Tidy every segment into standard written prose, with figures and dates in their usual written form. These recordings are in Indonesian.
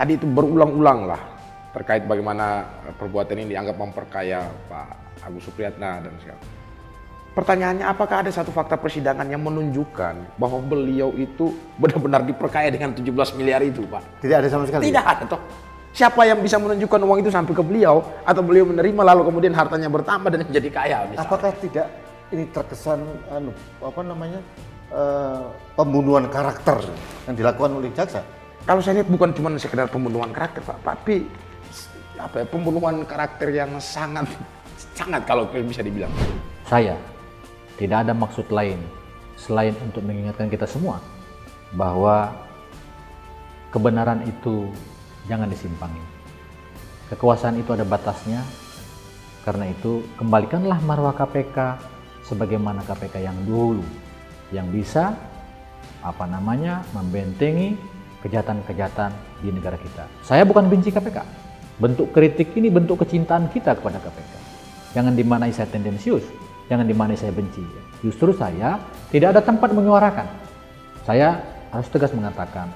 tadi itu berulang-ulang lah terkait bagaimana perbuatan ini dianggap memperkaya Pak Agus Supriyatna dan segala. Pertanyaannya, apakah ada satu fakta persidangan yang menunjukkan bahwa beliau itu benar-benar diperkaya dengan 17 miliar itu, Pak? Tidak ada sama sekali? Tidak ada toh. Siapa yang bisa menunjukkan uang itu sampai ke beliau atau beliau menerima lalu kemudian hartanya bertambah dan menjadi kaya misalnya? Apakah tidak ini terkesan pembunuhan karakter yang dilakukan oleh jaksa? Kalau saya lihat bukan cuma sekedar pembunuhan karakter, Pak, tapi pembunuhan karakter yang sangat kalau bisa dibilang. Saya tidak ada maksud lain selain untuk mengingatkan kita semua bahwa kebenaran itu jangan disimpangi. Kekuasaan itu ada batasnya. Karena itu kembalikanlah marwah KPK sebagaimana KPK yang dulu, yang bisa membentengi kejahatan-kejahatan di negara kita. Saya bukan benci KPK. Bentuk kritik ini bentuk kecintaan kita kepada KPK. Jangan dimaknai saya tendensius, jangan dimaknai saya benci. Justru saya tidak ada tempat menyuarakan. Saya harus tegas mengatakan,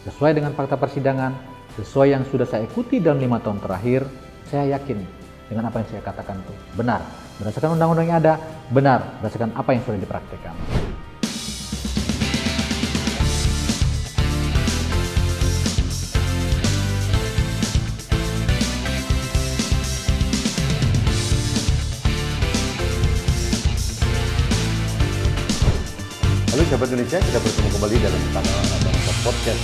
sesuai dengan fakta persidangan, sesuai yang sudah saya ikuti dalam 5 tahun terakhir, saya yakin dengan apa yang saya katakan itu benar. Berdasarkan undang-undang yang ada, benar. Berdasarkan apa yang sudah dipraktikkan. Halo sahabat Indonesia, kita bertemu kembali dalam Kanal Anak Bangsa Podcast.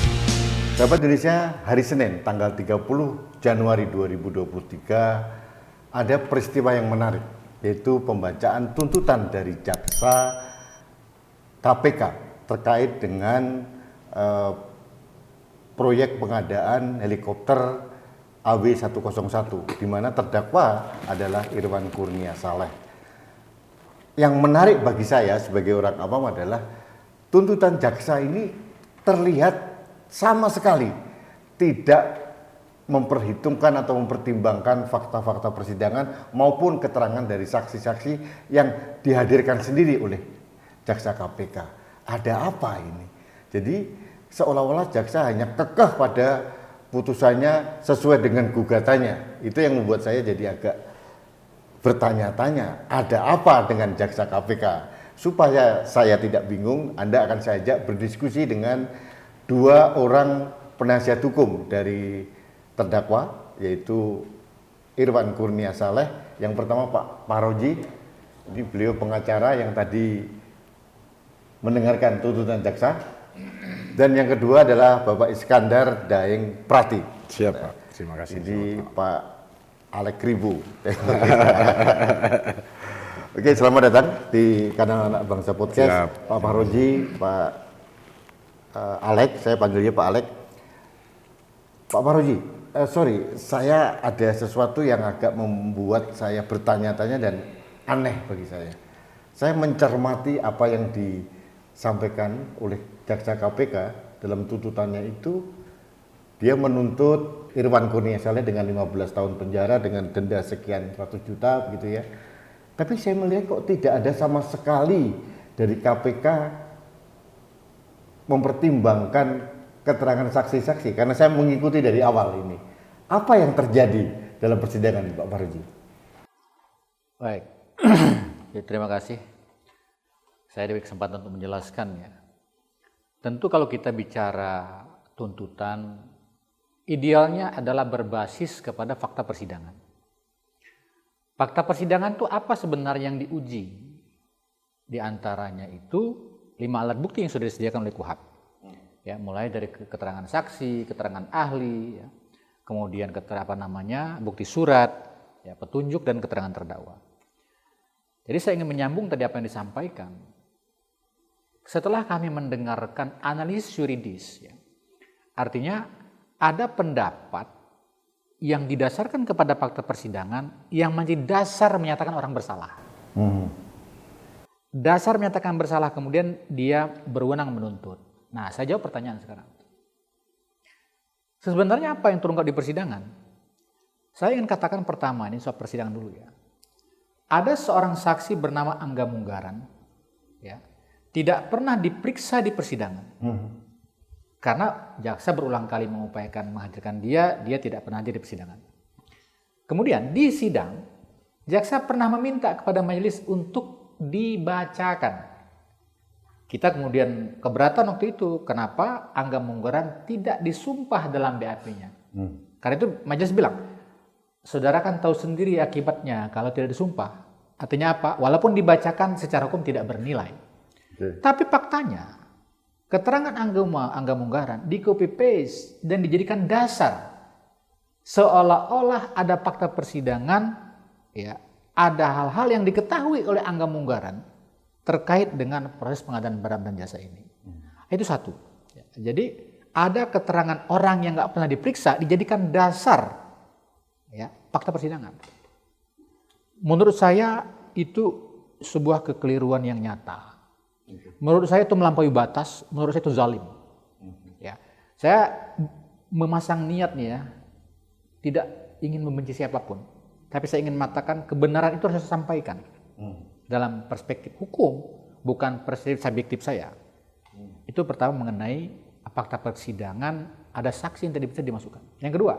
Sahabat Indonesia, hari Senin tanggal 30 Januari 2023 ada peristiwa yang menarik, yaitu pembacaan tuntutan dari jaksa KPK terkait dengan proyek pengadaan helikopter AW101, di mana terdakwa adalah Irwan Kurnia Saleh. Yang menarik bagi saya sebagai orang awam adalah tuntutan jaksa ini terlihat sama sekali tidak memperhitungkan atau mempertimbangkan fakta-fakta persidangan maupun keterangan dari saksi-saksi yang dihadirkan sendiri oleh jaksa KPK. Ada apa ini? Jadi seolah-olah jaksa hanya kekeh pada putusannya sesuai dengan gugatannya. Itu yang membuat saya jadi agak bertanya-tanya, ada apa dengan jaksa KPK? Supaya saya tidak bingung, Anda akan saya ajak berdiskusi dengan 2 orang penasihat hukum dari terdakwa, yaitu Irwan Kurnia Saleh. Yang pertama Pak Paroji, ini beliau pengacara yang tadi mendengarkan tuntutan jaksa. Dan yang kedua adalah Bapak Iskandar Daeng Prati. Siap, Pak. Terima kasih. Jadi Pak Alek Ribu. Oke, selamat datang di Kanal Anak Bangsa Podcast. Siap. Pak Paroji, Pak Alek, saya panggilnya Pak Alek. Pak Paroji, saya ada sesuatu yang agak membuat saya bertanya-tanya dan aneh bagi saya. Saya mencermati apa yang disampaikan oleh jaksa KPK dalam tuntutannya itu. Dia menuntut Irwan Kurnia Saleh dengan 15 tahun penjara dengan denda sekian ratus juta gitu ya. Tapi saya melihat kok tidak ada sama sekali dari KPK mempertimbangkan keterangan saksi-saksi, karena saya mengikuti dari awal ini. Apa yang terjadi dalam persidangan ini, Pak Paroji? Baik, ya, terima kasih. Saya diberi kesempatan untuk menjelaskan ya. Tentu kalau kita bicara tuntutan, idealnya adalah berbasis kepada fakta persidangan. Fakta persidangan itu apa sebenarnya yang diuji? Di antaranya itu 5 alat bukti yang sudah disediakan oleh KUHAP. Ya, mulai dari keterangan saksi, keterangan ahli, ya, kemudian bukti surat, ya, petunjuk dan keterangan terdakwa. Jadi saya ingin menyambung tadi apa yang disampaikan. Setelah kami mendengarkan analisis yuridis, ya, artinya ada pendapat yang didasarkan kepada fakta persidangan yang menjadi dasar menyatakan orang bersalah. Dasar menyatakan bersalah, kemudian dia berwenang menuntut. Nah, saya jawab pertanyaan sekarang. Sebenarnya apa yang terungkap di persidangan? Saya ingin katakan pertama, ini soal persidangan dulu ya. Ada seorang saksi bernama Angga Munggaran, ya, tidak pernah diperiksa di persidangan. Karena jaksa berulang kali mengupayakan menghadirkan dia tidak pernah hadir di persidangan. Kemudian di sidang, jaksa pernah meminta kepada majelis untuk dibacakan. Kita kemudian keberatan waktu itu, kenapa Angga Munggaran tidak disumpah dalam BAP-nya. Karena itu majelis bilang, saudara kan tahu sendiri akibatnya kalau tidak disumpah. Artinya apa? Walaupun dibacakan secara hukum tidak bernilai. Tapi faktanya, keterangan Angga Munggaran di copy paste dan dijadikan dasar seolah-olah ada fakta persidangan, ya, ada hal-hal yang diketahui oleh Angga Munggaran terkait dengan proses pengadaan barang dan jasa ini. Itu satu. Jadi ada keterangan orang yang nggak pernah diperiksa dijadikan dasar, ya, fakta persidangan. Menurut saya itu sebuah kekeliruan yang nyata. Menurut saya itu melampaui batas, menurut saya itu zalim. Ya, saya memasang niat nih ya, tidak ingin membenci siapapun, tapi saya ingin mengatakan kebenaran itu harus saya sampaikan dalam perspektif hukum, bukan perspektif subjektif saya. Itu pertama mengenai fakta persidangan, ada saksi yang tidak bisa dimasukkan. Yang kedua,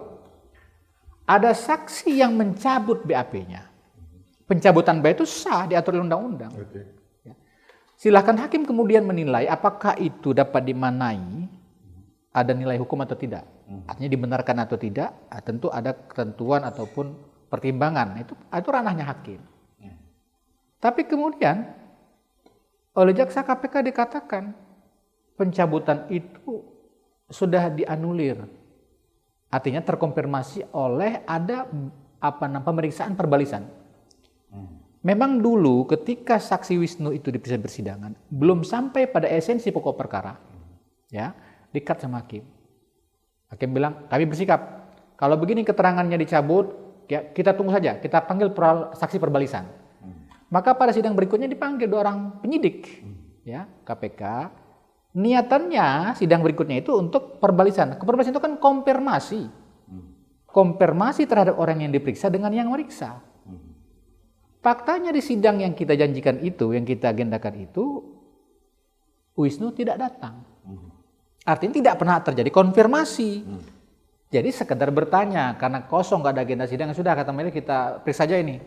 ada saksi yang mencabut BAP-nya. Pencabutan BAP itu sah, diatur oleh undang-undang. Silahkan hakim kemudian menilai apakah itu dapat dimanai, ada nilai hukum atau tidak. Artinya dibenarkan atau tidak, tentu ada ketentuan ataupun pertimbangan. Itu ranahnya hakim. Tapi kemudian oleh jaksa KPK dikatakan pencabutan itu sudah dianulir. Artinya terkonfirmasi oleh ada pemeriksaan perbalisan. Memang dulu ketika saksi Wisnu itu diperiksa persidangan, belum sampai pada esensi pokok perkara, ya, dikat sama hakim. Hakim bilang, kami bersikap, kalau begini keterangannya dicabut, ya, kita tunggu saja, kita panggil saksi perbalisan. Maka pada sidang berikutnya dipanggil 2 orang penyidik, ya, KPK. Niatannya sidang berikutnya itu untuk perbalisan. Perbalisan itu kan konfirmasi. Konfirmasi terhadap orang yang diperiksa dengan yang meriksa. Faktanya di sidang yang kita janjikan itu, yang kita agendakan itu, Wisnu tidak datang. Artinya tidak pernah terjadi konfirmasi. Jadi sekedar bertanya, karena kosong gak ada agenda sidang, sudah kata majelis kita periksa saja ini.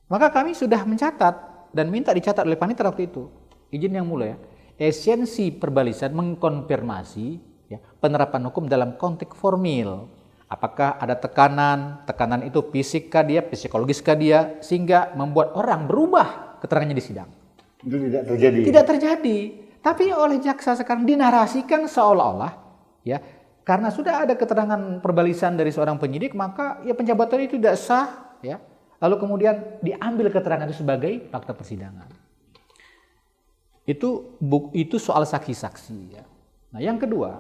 Maka kami sudah mencatat dan minta dicatat oleh panitia waktu itu. Izin yang mulia, esensi perbalisan mengkonfirmasi, ya, penerapan hukum dalam konteks formil. Apakah ada tekanan itu fisikah dia, psikologiskah dia, sehingga membuat orang berubah keterangannya di sidang. Itu tidak terjadi. Tidak terjadi. Tapi oleh jaksa sekarang dinarasikan seolah-olah, ya, karena sudah ada keterangan perbalisan dari seorang penyidik, maka ya pencabutan itu tidak sah, ya. Lalu kemudian diambil keterangan itu sebagai fakta persidangan. Itu soal saksi-saksi, ya. Nah, yang kedua,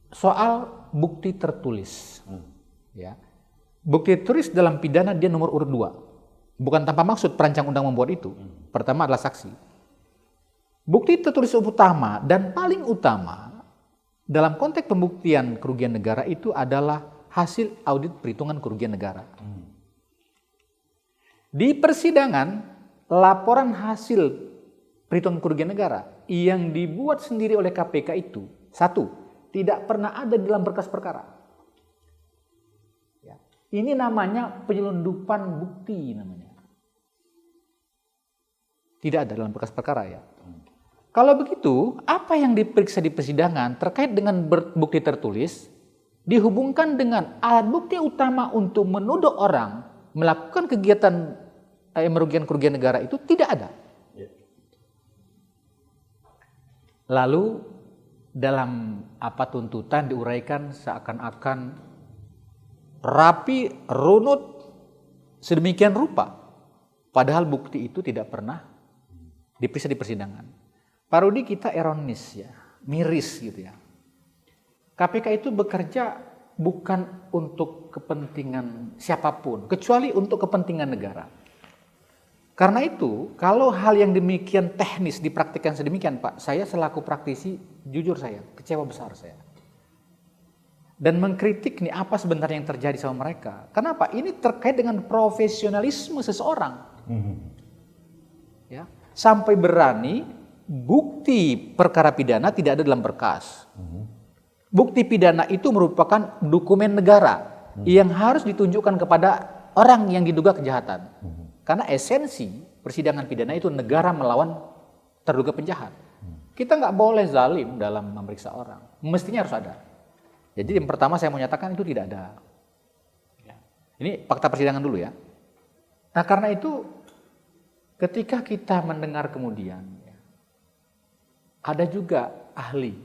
soal bukti tertulis. Ya. Bukti tertulis dalam pidana dia nomor urut 2. Bukan tanpa maksud perancang undang membuat itu. Pertama adalah saksi. Bukti tertulis utama dan paling utama dalam konteks pembuktian kerugian negara itu adalah hasil audit perhitungan kerugian negara. Di persidangan, laporan hasil perhitungan kerugian negara yang dibuat sendiri oleh KPK itu, satu, tidak pernah ada dalam berkas perkara. Ya. Ini namanya penyelundupan bukti namanya. Tidak ada dalam berkas perkara, ya. Kalau begitu, apa yang diperiksa di persidangan terkait dengan bukti tertulis dihubungkan dengan alat bukti utama untuk menuduh orang melakukan kegiatan merugikan kerugian negara itu tidak ada. Lalu dalam tuntutan diuraikan seakan-akan rapi, runut, sedemikian rupa. Padahal bukti itu tidak pernah diperiksa di persidangan. Pak Rudi, kita ironis ya, miris gitu ya. KPK itu bekerja bukan untuk kepentingan siapapun, kecuali untuk kepentingan negara. Karena itu, kalau hal yang demikian teknis dipraktikkan sedemikian, Pak, saya selaku praktisi, jujur saya, kecewa besar saya. Dan mengkritik nih apa sebenarnya yang terjadi sama mereka. Kenapa? Ini terkait dengan profesionalisme seseorang. Ya, sampai berani bukti perkara pidana tidak ada dalam berkas. Bukti pidana itu merupakan dokumen negara yang harus ditunjukkan kepada orang yang diduga kejahatan. Karena esensi persidangan pidana itu negara melawan terduga penjahat. Kita nggak boleh zalim dalam memeriksa orang. Mestinya harus ada. Jadi yang pertama saya mau nyatakan itu tidak ada. Ini fakta persidangan dulu ya. Nah karena itu ketika kita mendengar kemudian ada juga ahli.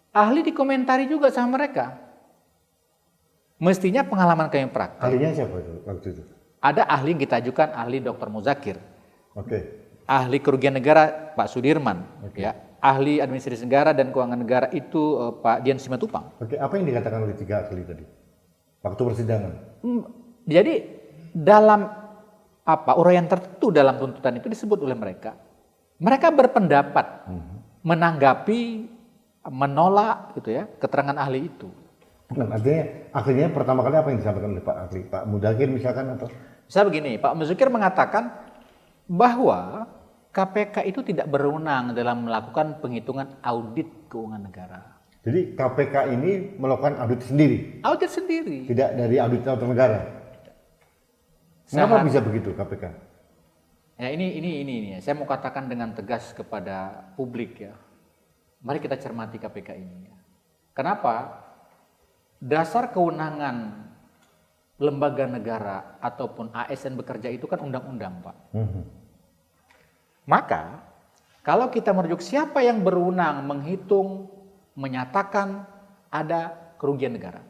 Ahli dikomentari juga sama mereka. Mestinya pengalaman kami praktek. Ahlinya siapa itu waktu itu? Ada ahli yang kita ajukan, ahli Dr. Muzakir. Oke. Ahli kerugian negara Pak Sudirman. Ya. Ahli administrasi negara dan keuangan negara itu Pak Dian Simatupang. Oke, apa yang dikatakan oleh 3 ahli tadi? Waktu persidangan. Jadi dalam uraian tertentu dalam tuntutan itu disebut oleh mereka. Mereka berpendapat menanggapi, menolak gitu ya keterangan ahli itu. Nah, artinya ahlinya pertama kali apa yang disampaikan oleh Pak ahli? Pak Mudakir misalkan atau? Saya begini, Pak Muzakir mengatakan bahwa KPK itu tidak berwenang dalam melakukan penghitungan audit keuangan negara. Jadi KPK ini melakukan audit sendiri? Audit sendiri. Tidak dari auditor negara? Kenapa bisa begitu KPK? Ya ini. Saya mau katakan dengan tegas kepada publik ya. Mari kita cermati KPK ini. Kenapa? Dasar kewenangan lembaga negara ataupun ASN bekerja itu kan undang-undang, Pak. Maka kalau kita merujuk siapa yang berwenang menghitung, menyatakan ada kerugian negara.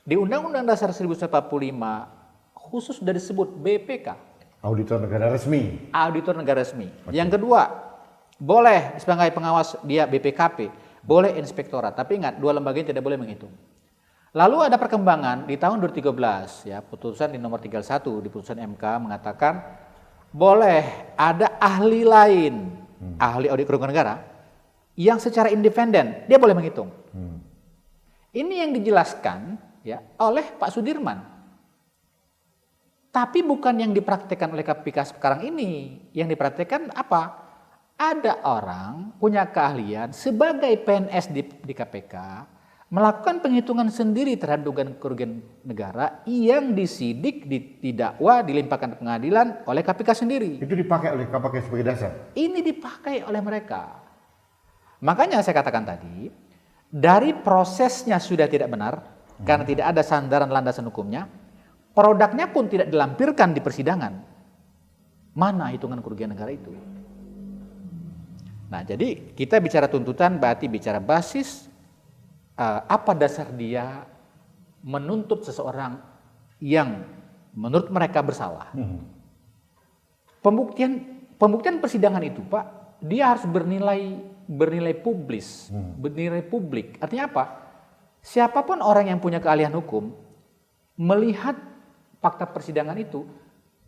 Di Undang-Undang Dasar 1945 khusus sudah disebut BPK. Auditor negara resmi. Auditor negara resmi. Yang kedua, boleh sebagai pengawas dia BPKP. Boleh inspektorat, tapi ingat dua lembaga ini tidak boleh menghitung. Lalu ada perkembangan di tahun 2013 ya, putusan di nomor 31 di putusan MK mengatakan boleh ada ahli lain, ahli audit kerugian negara yang secara independen dia boleh menghitung. Ini yang dijelaskan ya oleh Pak Sudirman. Tapi bukan yang dipraktekkan oleh KPK sekarang ini. Yang dipraktekkan apa? Ada orang punya keahlian sebagai PNS di KPK melakukan penghitungan sendiri terhadap dugaan kerugian negara yang disidik, didakwa, dilimpahkan ke pengadilan oleh KPK sendiri. Itu dipakai oleh KPK sebagai dasar? Ini dipakai oleh mereka. Makanya saya katakan tadi, dari prosesnya sudah tidak benar, karena tidak ada sandaran landasan hukumnya, produknya pun tidak dilampirkan di persidangan. Mana hitungan kerugian negara itu? Nah, jadi kita bicara tuntutan berarti bicara basis apa dasar dia menuntut seseorang yang menurut mereka bersalah. Pembuktian persidangan itu, Pak, dia harus bernilai publik. Artinya apa? Siapapun orang yang punya keahlian hukum melihat fakta persidangan itu,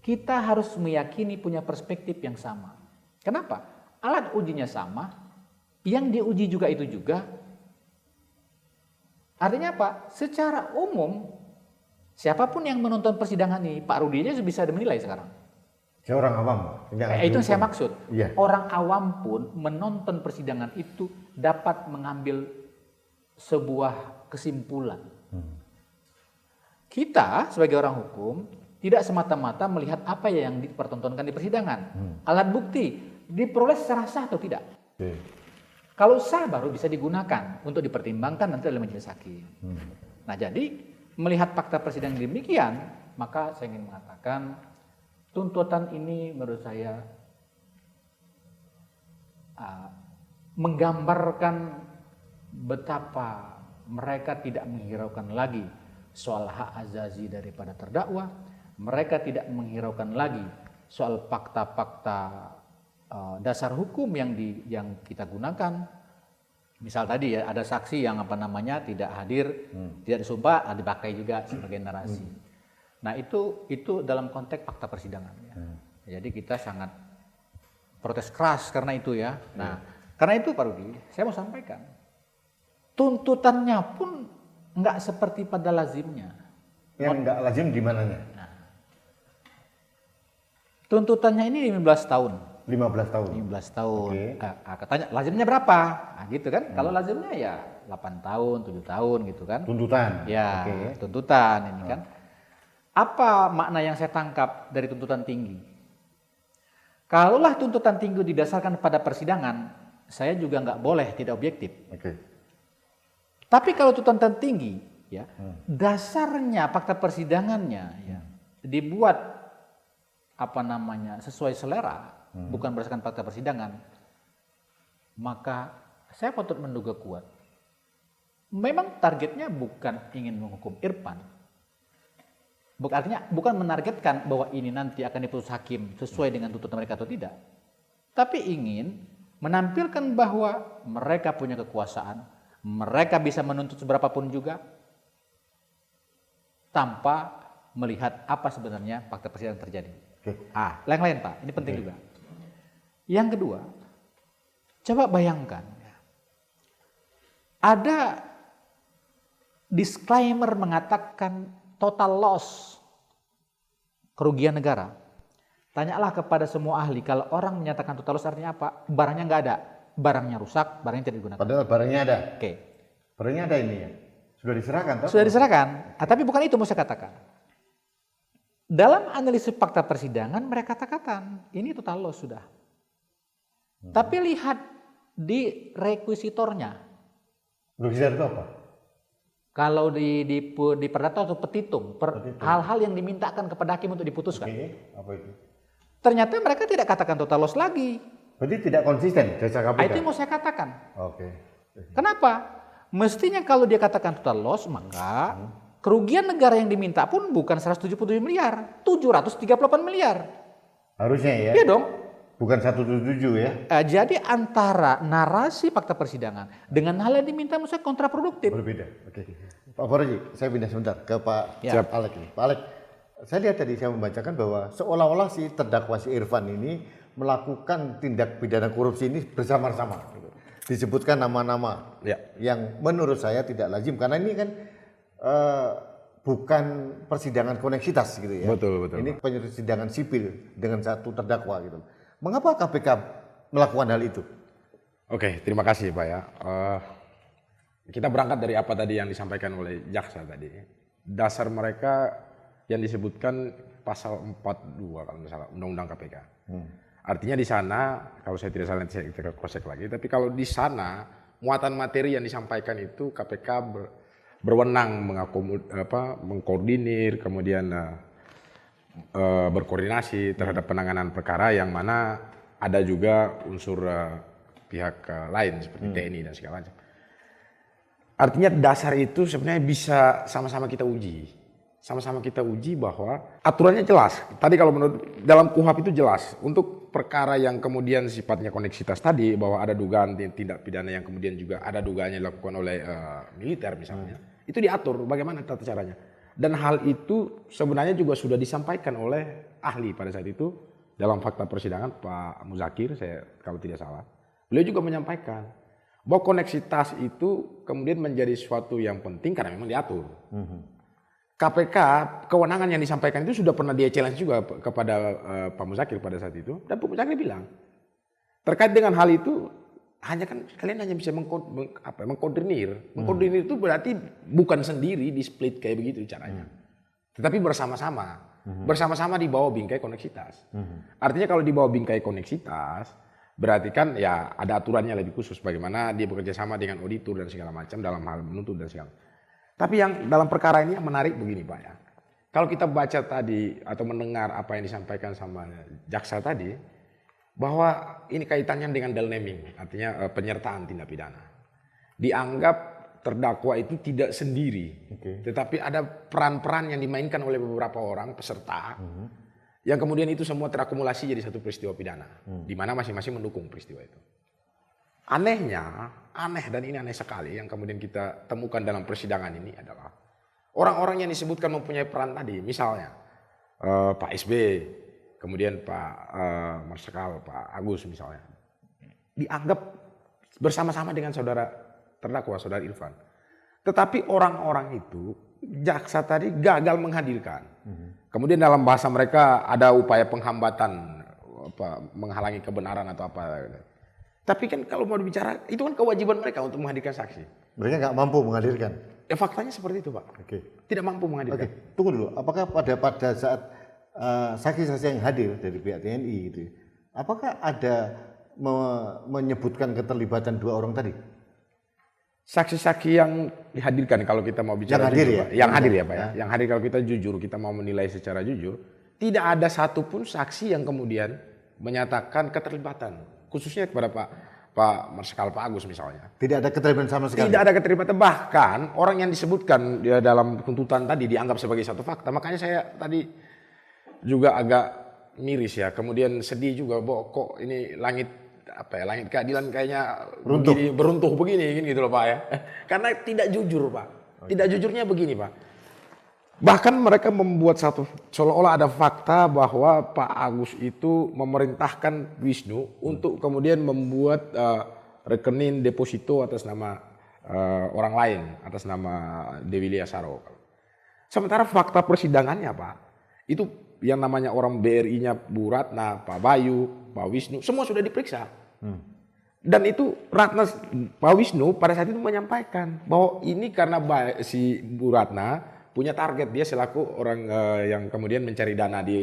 kita harus meyakini punya perspektif yang sama. Kenapa? Alat ujinya sama, yang diuji juga itu juga. Artinya apa? Secara umum, siapapun yang menonton persidangan ini, Pak Rudi aja bisa menilai sekarang. Saya orang awam. Itu saya maksud. Iya. Orang awam pun menonton persidangan itu dapat mengambil sebuah kesimpulan. Kita sebagai orang hukum tidak semata-mata melihat apa yang dipertontonkan di persidangan. Alat bukti diperoleh secara sah atau tidak. Kalau sah baru bisa digunakan untuk dipertimbangkan nanti oleh majelis hakim. Nah jadi melihat fakta persidangan demikian, maka saya ingin mengatakan tuntutan ini menurut saya menggambarkan betapa mereka tidak menghiraukan lagi soal hak azazi daripada terdakwa, mereka tidak menghiraukan lagi soal fakta-fakta dasar hukum yang kita gunakan. Misal tadi ya ada saksi yang tidak hadir, tidak disumpah, dipakai juga sebagai narasi. Nah itu dalam konteks fakta persidangan. Ya. Jadi kita sangat protes keras karena itu ya. Nah karena itu Pak Rudi, saya mau sampaikan tuntutannya pun nggak seperti pada lazimnya. Yang nggak lazim di mananya? Nah, tuntutannya ini 15 tahun. 15 tahun. 15 tahun. Oke. Katanya lazimnya berapa? Nah, gitu kan. Kalau lazimnya ya 8 tahun, 7 tahun gitu kan. Tuntutan. Ya, Oke. tuntutan ini kan. Apa makna yang saya tangkap dari tuntutan tinggi? Kalaulah tuntutan tinggi didasarkan pada persidangan, saya juga nggak boleh tidak objektif. Oke. Tapi kalau tuntutan tinggi, ya dasarnya fakta persidangannya ya dibuat apa namanya sesuai selera, bukan berdasarkan fakta persidangan, maka saya patut menduga kuat. Memang targetnya bukan ingin menghukum Irfan. Artinya bukan menargetkan bahwa ini nanti akan diputus hakim sesuai dengan tuntutan mereka atau tidak. Tapi ingin menampilkan bahwa mereka punya kekuasaan, mereka bisa menuntut seberapapun juga tanpa melihat apa sebenarnya fakta persidangan terjadi. Oke. Yang lain Pak, ini penting juga. Yang kedua, coba bayangkan ya, ada disclaimer mengatakan total loss, kerugian negara. Tanyalah kepada semua ahli, kalau orang menyatakan total loss artinya apa? Barangnya nggak ada, barangnya rusak, barangnya tidak digunakan. Padahal barangnya ada. Oke. Barangnya ada ini ya. Sudah diserahkan toh? Sudah diserahkan, tapi bukan itu mau saya katakan. Dalam analisis fakta persidangan mereka katakan ini total loss sudah. Tapi lihat di rekuisitornya. Requisitor itu apa? Kalau di perdata atau petitum, hal-hal yang dimintakan kepada hakim untuk diputuskan. Oke, apa itu? Ternyata mereka tidak katakan total loss lagi. Berarti tidak konsisten jasa KPK. Itu yang mau saya katakan. Oke. Kenapa? Mestinya kalau dia katakan total loss, maka kerugian negara yang diminta pun bukan 177 miliar, 738 miliar. Harusnya ya. Iya dong. Bukan 177 ya. Jadi antara narasi fakta persidangan dengan hal yang diminta menurut saya kontraproduktif. Berbeda. Oke. Pak Foroji, saya pindah sebentar ke Pak Ya. Alek ini. Pak Alek, saya lihat tadi saya membacakan bahwa seolah-olah si terdakwa si Irfan ini melakukan tindak pidana korupsi ini bersama-sama. Gitu. Disebutkan nama-nama yang menurut saya tidak lazim karena ini kan bukan persidangan koneksitas gitu ya. Betul. Ini persidangan sipil dengan satu terdakwa gitu. Mengapa KPK melakukan hal itu? Oke, terima kasih Pak ya. Kita berangkat dari apa tadi yang disampaikan oleh jaksa tadi. Dasar mereka yang disebutkan pasal 42 kalau misalnya Undang-Undang KPK. Artinya di sana, kalau saya tidak salah nanti saya cross check lagi, tapi kalau di sana muatan materi yang disampaikan itu KPK berwenang mengkoordinir, kemudian berkoordinasi terhadap penanganan perkara yang mana ada juga unsur pihak lain seperti TNI dan segala macam. Artinya dasar itu sebenarnya bisa sama-sama kita uji. Sama-sama kita uji bahwa aturannya jelas. Tadi kalau menurut dalam KUHP itu jelas. Untuk perkara yang kemudian sifatnya koneksitas tadi bahwa ada dugaan tindak pidana yang kemudian juga ada dugaannya dilakukan oleh militer misalnya. Itu diatur bagaimana tata caranya. Dan hal itu sebenarnya juga sudah disampaikan oleh ahli pada saat itu dalam fakta persidangan Pak Muzakir, saya kalau tidak salah. Beliau juga menyampaikan bahwa koneksitas itu kemudian menjadi sesuatu yang penting karena memang diatur. KPK, kewenangan yang disampaikan itu sudah pernah dia challenge juga kepada Pak Muzakir pada saat itu. Dan Pak Muzakir bilang, terkait dengan hal itu, kalian hanya bisa mengkoordinir. Mengkoordinir itu berarti bukan sendiri di split kayak begitu caranya. Tetapi bersama-sama. Bersama-sama di bawah bingkai koneksitas. Artinya kalau di bawah bingkai koneksitas, berarti kan ya ada aturannya lebih khusus. Bagaimana dia bekerja sama dengan auditor dan segala macam dalam hal menuntut dan segala macam. Tapi yang dalam perkara ini yang menarik begini Pak ya. Kalau kita baca tadi atau mendengar apa yang disampaikan sama jaksa tadi, bahwa ini kaitannya dengan dalneming, artinya penyertaan tindak pidana. Dianggap terdakwa itu tidak sendiri, tetapi ada peran-peran yang dimainkan oleh beberapa orang peserta, yang kemudian itu semua terakumulasi jadi satu peristiwa pidana, di mana masing-masing mendukung peristiwa itu. Aneh dan ini aneh sekali yang kemudian kita temukan dalam persidangan ini adalah orang-orang yang disebutkan mempunyai peran tadi, misalnya Pak SB, kemudian Pak Marsikal, Pak Agus misalnya, dianggap bersama-sama dengan saudara terdakwa, saudara Irfan. Tetapi orang-orang itu, jaksa tadi gagal menghadirkan. Kemudian dalam bahasa mereka ada upaya penghambatan menghalangi kebenaran atau apa. Tapi kan kalau mau bicara, itu kan kewajiban mereka untuk menghadirkan saksi. Mereka nggak mampu menghadirkan. Faktanya seperti itu, Pak. Oke. Tidak mampu menghadirkan. Oke, tunggu dulu. Apakah pada saat saksi-saksi yang hadir dari pihak TNI itu, apakah ada menyebutkan keterlibatan 2 orang tadi? Saksi-saksi yang dihadirkan kalau kita mau bicara Yang hadir jujur, ya? Pak. Yang hadir ya, Pak ya. Yang hadir kalau kita jujur, kita mau menilai secara jujur, tidak ada satupun saksi yang kemudian menyatakan keterlibatan, khususnya kepada Pak Marsikal Pak Agus misalnya. Tidak ada keterlibatan sama sekali. Tidak ada keterlibatan, bahkan orang yang disebutkan di dalam tuntutan tadi dianggap sebagai satu fakta. Makanya saya tadi juga agak miris ya, kemudian sedih juga, bahwa kok ini langit keadilan kayaknya beruntuh begini gitu loh Pak ya. Karena tidak jujur Pak. Tidak jujurnya begini Pak. Bahkan mereka membuat satu seolah-olah ada fakta bahwa Pak Agus itu memerintahkan Wisnu untuk kemudian membuat rekening deposito atas nama orang lain, atas nama Dewi Lia Saro. Sementara fakta persidangannya Pak, itu yang namanya orang BRI-nya Bu Ratna, Pak Bayu, Pak Wisnu, semua sudah diperiksa. Dan itu Ratna, Pak Wisnu pada saat itu menyampaikan bahwa ini karena si Bu Ratna punya target, dia selaku orang yang kemudian mencari dana di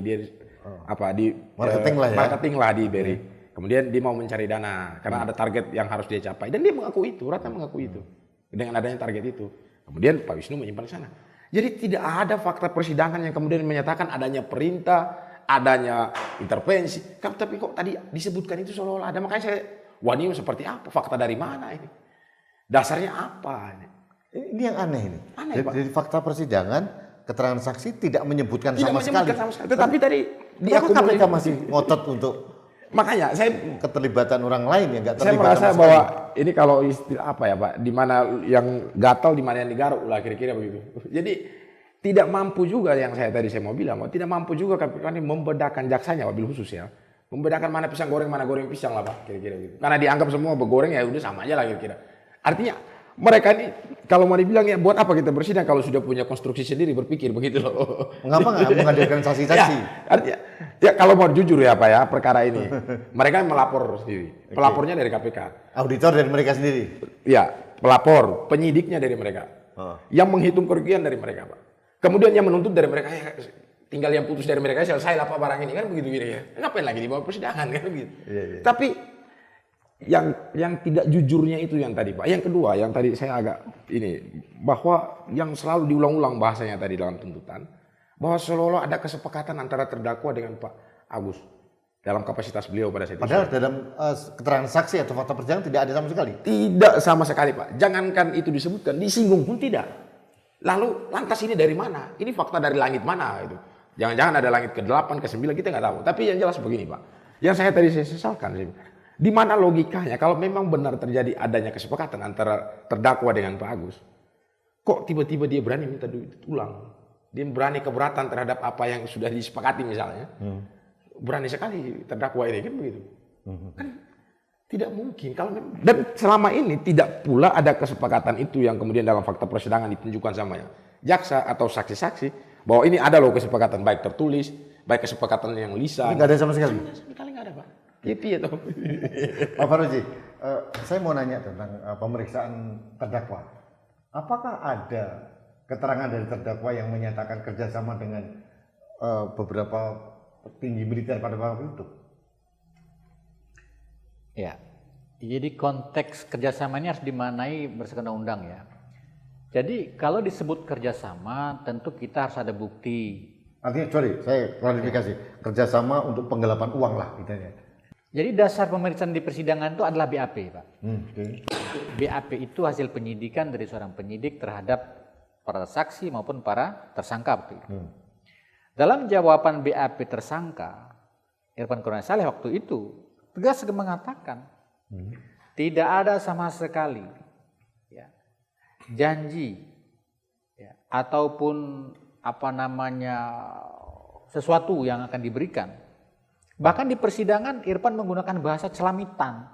marketing lah di BRI. Kemudian dia mau mencari dana karena ada target yang harus dia capai, dan dia mengaku itu, Ratna mengaku itu dengan adanya target itu. Kemudian Pak Wisnu menyimpan sana. Jadi tidak ada fakta persidangan yang kemudian menyatakan adanya perintah, adanya intervensi. Tapi kok tadi disebutkan itu seolah-olah ada. Makanya saya, wah ini seperti apa? Fakta dari mana ini? Dasarnya apa? Ini yang aneh ini. Aneh, Pak. Dari fakta persidangan, keterangan saksi tidak menyebutkan sama sekali. Tetapi tadi KPK masih ngotot untuk makanya saya keterlibatan orang lain yang nggak saya terlibat merasa sama bahwa sekali. ini kalau istilah apa ya Pak, di mana yang gatal, di mana yang digaruk lah kira-kira begitu. Jadi tidak mampu juga yang saya mau bilang, tidak mampu juga KPK ini membedakan, jaksanya wabil khusus ya, membedakan mana pisang goreng mana goreng pisang lah Pak, kira-kira gitu. Karena dianggap semua bergoreng ya udah sama aja lah kira-kira. Artinya mereka ini kalau mau dibilang ya buat apa kita bersidang kalau sudah punya konstruksi sendiri, berpikir begitu loh. Mengapa nggak menghadirkan saksi-saksi? Ya, artinya ya kalau mau jujur ya Pak ya perkara ini, mereka melapor sendiri, pelapornya dari KPK, Auditor dari mereka sendiri. ya pelapor, penyidiknya dari mereka, yang menghitung kerugian dari mereka Pak. Kemudian yang menuntut dari mereka ya tinggal yang putus dari mereka, selesai lah Pak barang ini kan begitu ya. Ngapain lagi dibawa persidangan kan begitu. Iya. Tapi yang tidak jujurnya itu yang tadi Pak. Yang kedua yang tadi saya agak ini, bahwa yang selalu diulang-ulang bahasanya tadi dalam tuntutan, bahwa seolah-olah ada kesepakatan antara terdakwa dengan Pak Agus dalam kapasitas beliau pada saat itu. Padahal dalam keterangan saksi atau fakta persidangan tidak ada sama sekali. Tidak sama sekali Pak. Jangankan itu disebutkan, disinggung pun tidak. Lalu lantas ini dari mana? Ini fakta dari langit mana itu? Jangan-jangan ada langit ke-8, ke-9, kita nggak tahu. Tapi yang jelas begini Pak. Yang saya tadi sesalkan sih. Di mana logikanya kalau memang benar terjadi adanya kesepakatan antara terdakwa dengan Pak Agus, kok tiba-tiba dia berani minta duit ulang? Dia berani keberatan terhadap apa yang sudah disepakati misalnya. Berani sekali terdakwa ini kan begitu. Kan tidak mungkin kalau dan selama ini tidak pula ada kesepakatan itu yang kemudian dalam fakta persidangan ditunjukkan sama jaksa atau saksi-saksi bahwa ini ada loh kesepakatan baik tertulis, baik kesepakatan yang lisan. Nggak ada sama sekali. Sama sekali nggak ada Pak. Iya toh. Pak Faroji, saya mau nanya tentang pemeriksaan terdakwa. Apakah ada keterangan dari terdakwa yang menyatakan kerjasama dengan beberapa petinggi militer pada waktu itu? Ya, jadi konteks kerjasama ini harus dimaknai berdasarkan undang-undang ya. Jadi kalau disebut kerjasama, tentu kita harus ada bukti. Artinya, sorry, saya klarifikasi, kerjasama untuk penggelapan uang lah, gitu ya. Jadi dasar pemeriksaan di persidangan itu adalah BAP, Pak. Okay. BAP itu hasil penyidikan dari seorang penyidik terhadap para saksi maupun para tersangka. Dalam jawaban BAP tersangka, Irfan Kurnia Saleh waktu itu tegas mengatakan tidak ada sama sekali ya, janji ya, ataupun sesuatu yang akan diberikan. Bahkan di persidangan Irfan menggunakan bahasa celamitan.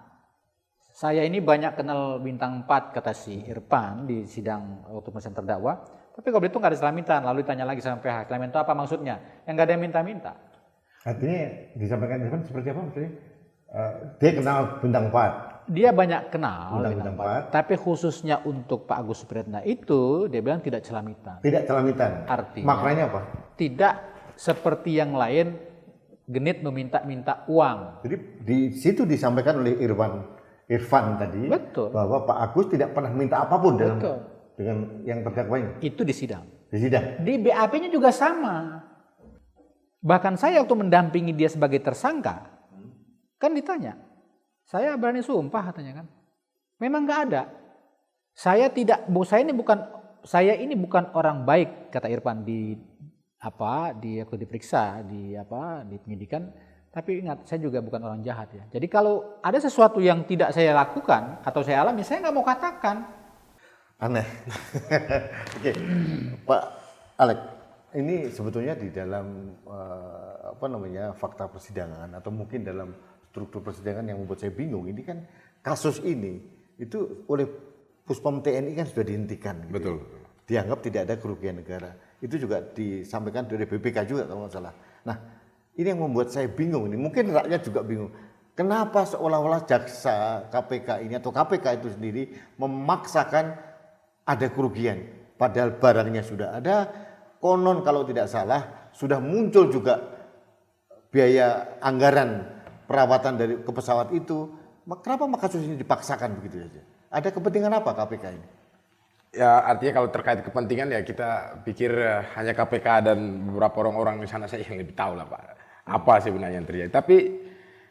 Saya ini banyak kenal bintang 4 kata si Irfan di sidang waktu pemeriksaan terdakwa. Tapi kalau itu nggak ada celamitan, lalu ditanya lagi sama PH, celamitan itu apa maksudnya? Yang nggak ada yang minta-minta. Artinya disampaikan Irfan seperti apa maksudnya? Dia kenal bintang 4. Dia banyak kenal Bintang Bintang 4, tapi khususnya untuk Pak Agus Supriyatna itu dia bilang tidak celamitan. Tidak celamitan. Artinya maknanya apa? tidak seperti yang lain genit meminta-minta uang. Jadi di situ disampaikan oleh Irfan tadi Betul. bahwa Pak Agus tidak pernah minta apapun dalam Betul. dengan yang terdakwa ini Itu di sidang. di sidang. Di BAP-nya juga sama. Bahkan saya waktu mendampingi dia sebagai tersangka, kan ditanya, saya berani sumpah katanya kan, memang nggak ada. Saya ini bukan orang baik kata Irfan di aku diperiksa di penyidikan. Tapi ingat, saya juga bukan orang jahat ya. Jadi kalau ada sesuatu yang tidak saya lakukan atau saya alami, saya nggak mau katakan. Aneh. Oke, Pak Alek, ini sebetulnya di dalam fakta persidangan atau mungkin dalam struktur persidangan yang membuat saya bingung. Ini kan kasus ini itu oleh Puspom TNI kan sudah dihentikan. Gitu. Betul. Dianggap tidak ada kerugian negara. Itu juga disampaikan dari BPK juga kalau nggak salah. Nah, ini yang membuat saya bingung ini. Mungkin rakyat juga bingung. Kenapa seolah-olah jaksa KPK ini atau KPK itu sendiri memaksakan ada kerugian, padahal barangnya sudah ada. Konon kalau tidak salah sudah muncul juga biaya anggaran perawatan dari ke pesawat itu. Kenapa kasus ini dipaksakan begitu saja? Ada kepentingan apa KPK ini? Ya artinya kalau terkait kepentingan ya kita pikir hanya KPK dan beberapa orang-orang di sana saja yang lebih tahu lah Pak. Apa sebenarnya yang terjadi. Tapi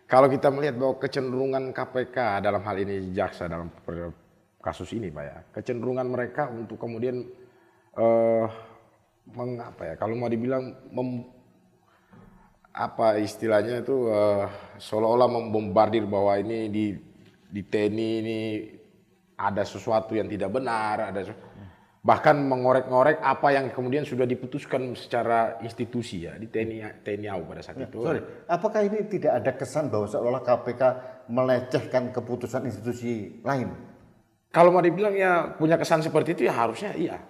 kalau kita melihat bahwa kecenderungan KPK dalam hal ini jaksa dalam kasus ini Pak ya. Kecenderungan mereka untuk kemudian kalau mau dibilang istilahnya itu seolah-olah membombardir bahwa ini di TNI ini ada sesuatu yang tidak benar, bahkan mengorek-ngorek apa yang kemudian sudah diputuskan secara institusi ya di TNI AU pada saat itu. Sorry, apakah ini tidak ada kesan bahwa seolah KPK melecehkan keputusan institusi lain? Kalau mau dibilang ya punya kesan seperti itu ya harusnya iya.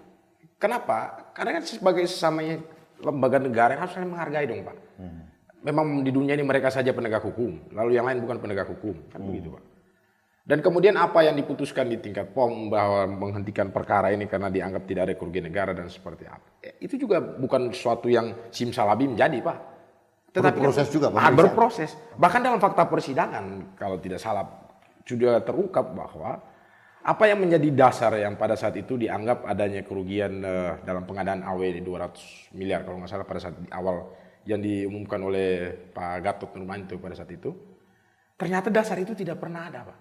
Kenapa? Karena kan sebagai sesamanya lembaga negara harus saling menghargai dong Pak. Memang di dunia ini mereka saja penegak hukum, lalu yang lain bukan penegak hukum, kan begitu Pak. Dan kemudian apa yang diputuskan di tingkat POM bahwa menghentikan perkara ini karena dianggap tidak ada kerugian negara dan seperti apa. Itu juga bukan sesuatu yang simsalabim jadi Pak. Tetapi berproses juga Pak. Berproses. Bahkan dalam fakta persidangan kalau tidak salah sudah terungkap bahwa apa yang menjadi dasar yang pada saat itu dianggap adanya kerugian dalam pengadaan AW 200 miliar kalau nggak salah pada saat awal yang diumumkan oleh Pak Gatot Nurmantio pada saat itu, ternyata dasar itu tidak pernah ada Pak.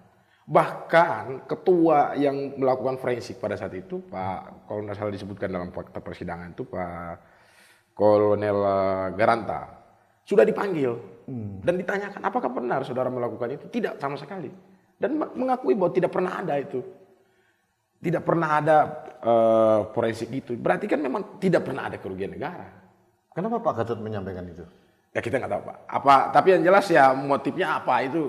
Bahkan ketua yang melakukan forensik pada saat itu Pak, kalau nggak salah disebutkan dalam fakta persidangan itu Pak Kolonel Garanta sudah dipanggil dan ditanyakan apakah benar saudara melakukan itu, tidak sama sekali. Dan mengakui bahwa tidak pernah ada itu. Tidak pernah ada forensik itu. Berarti kan memang tidak pernah ada kerugian negara. Kenapa Pak Gatot menyampaikan itu? Ya kita nggak tahu Pak. Tapi yang jelas ya motifnya apa itu.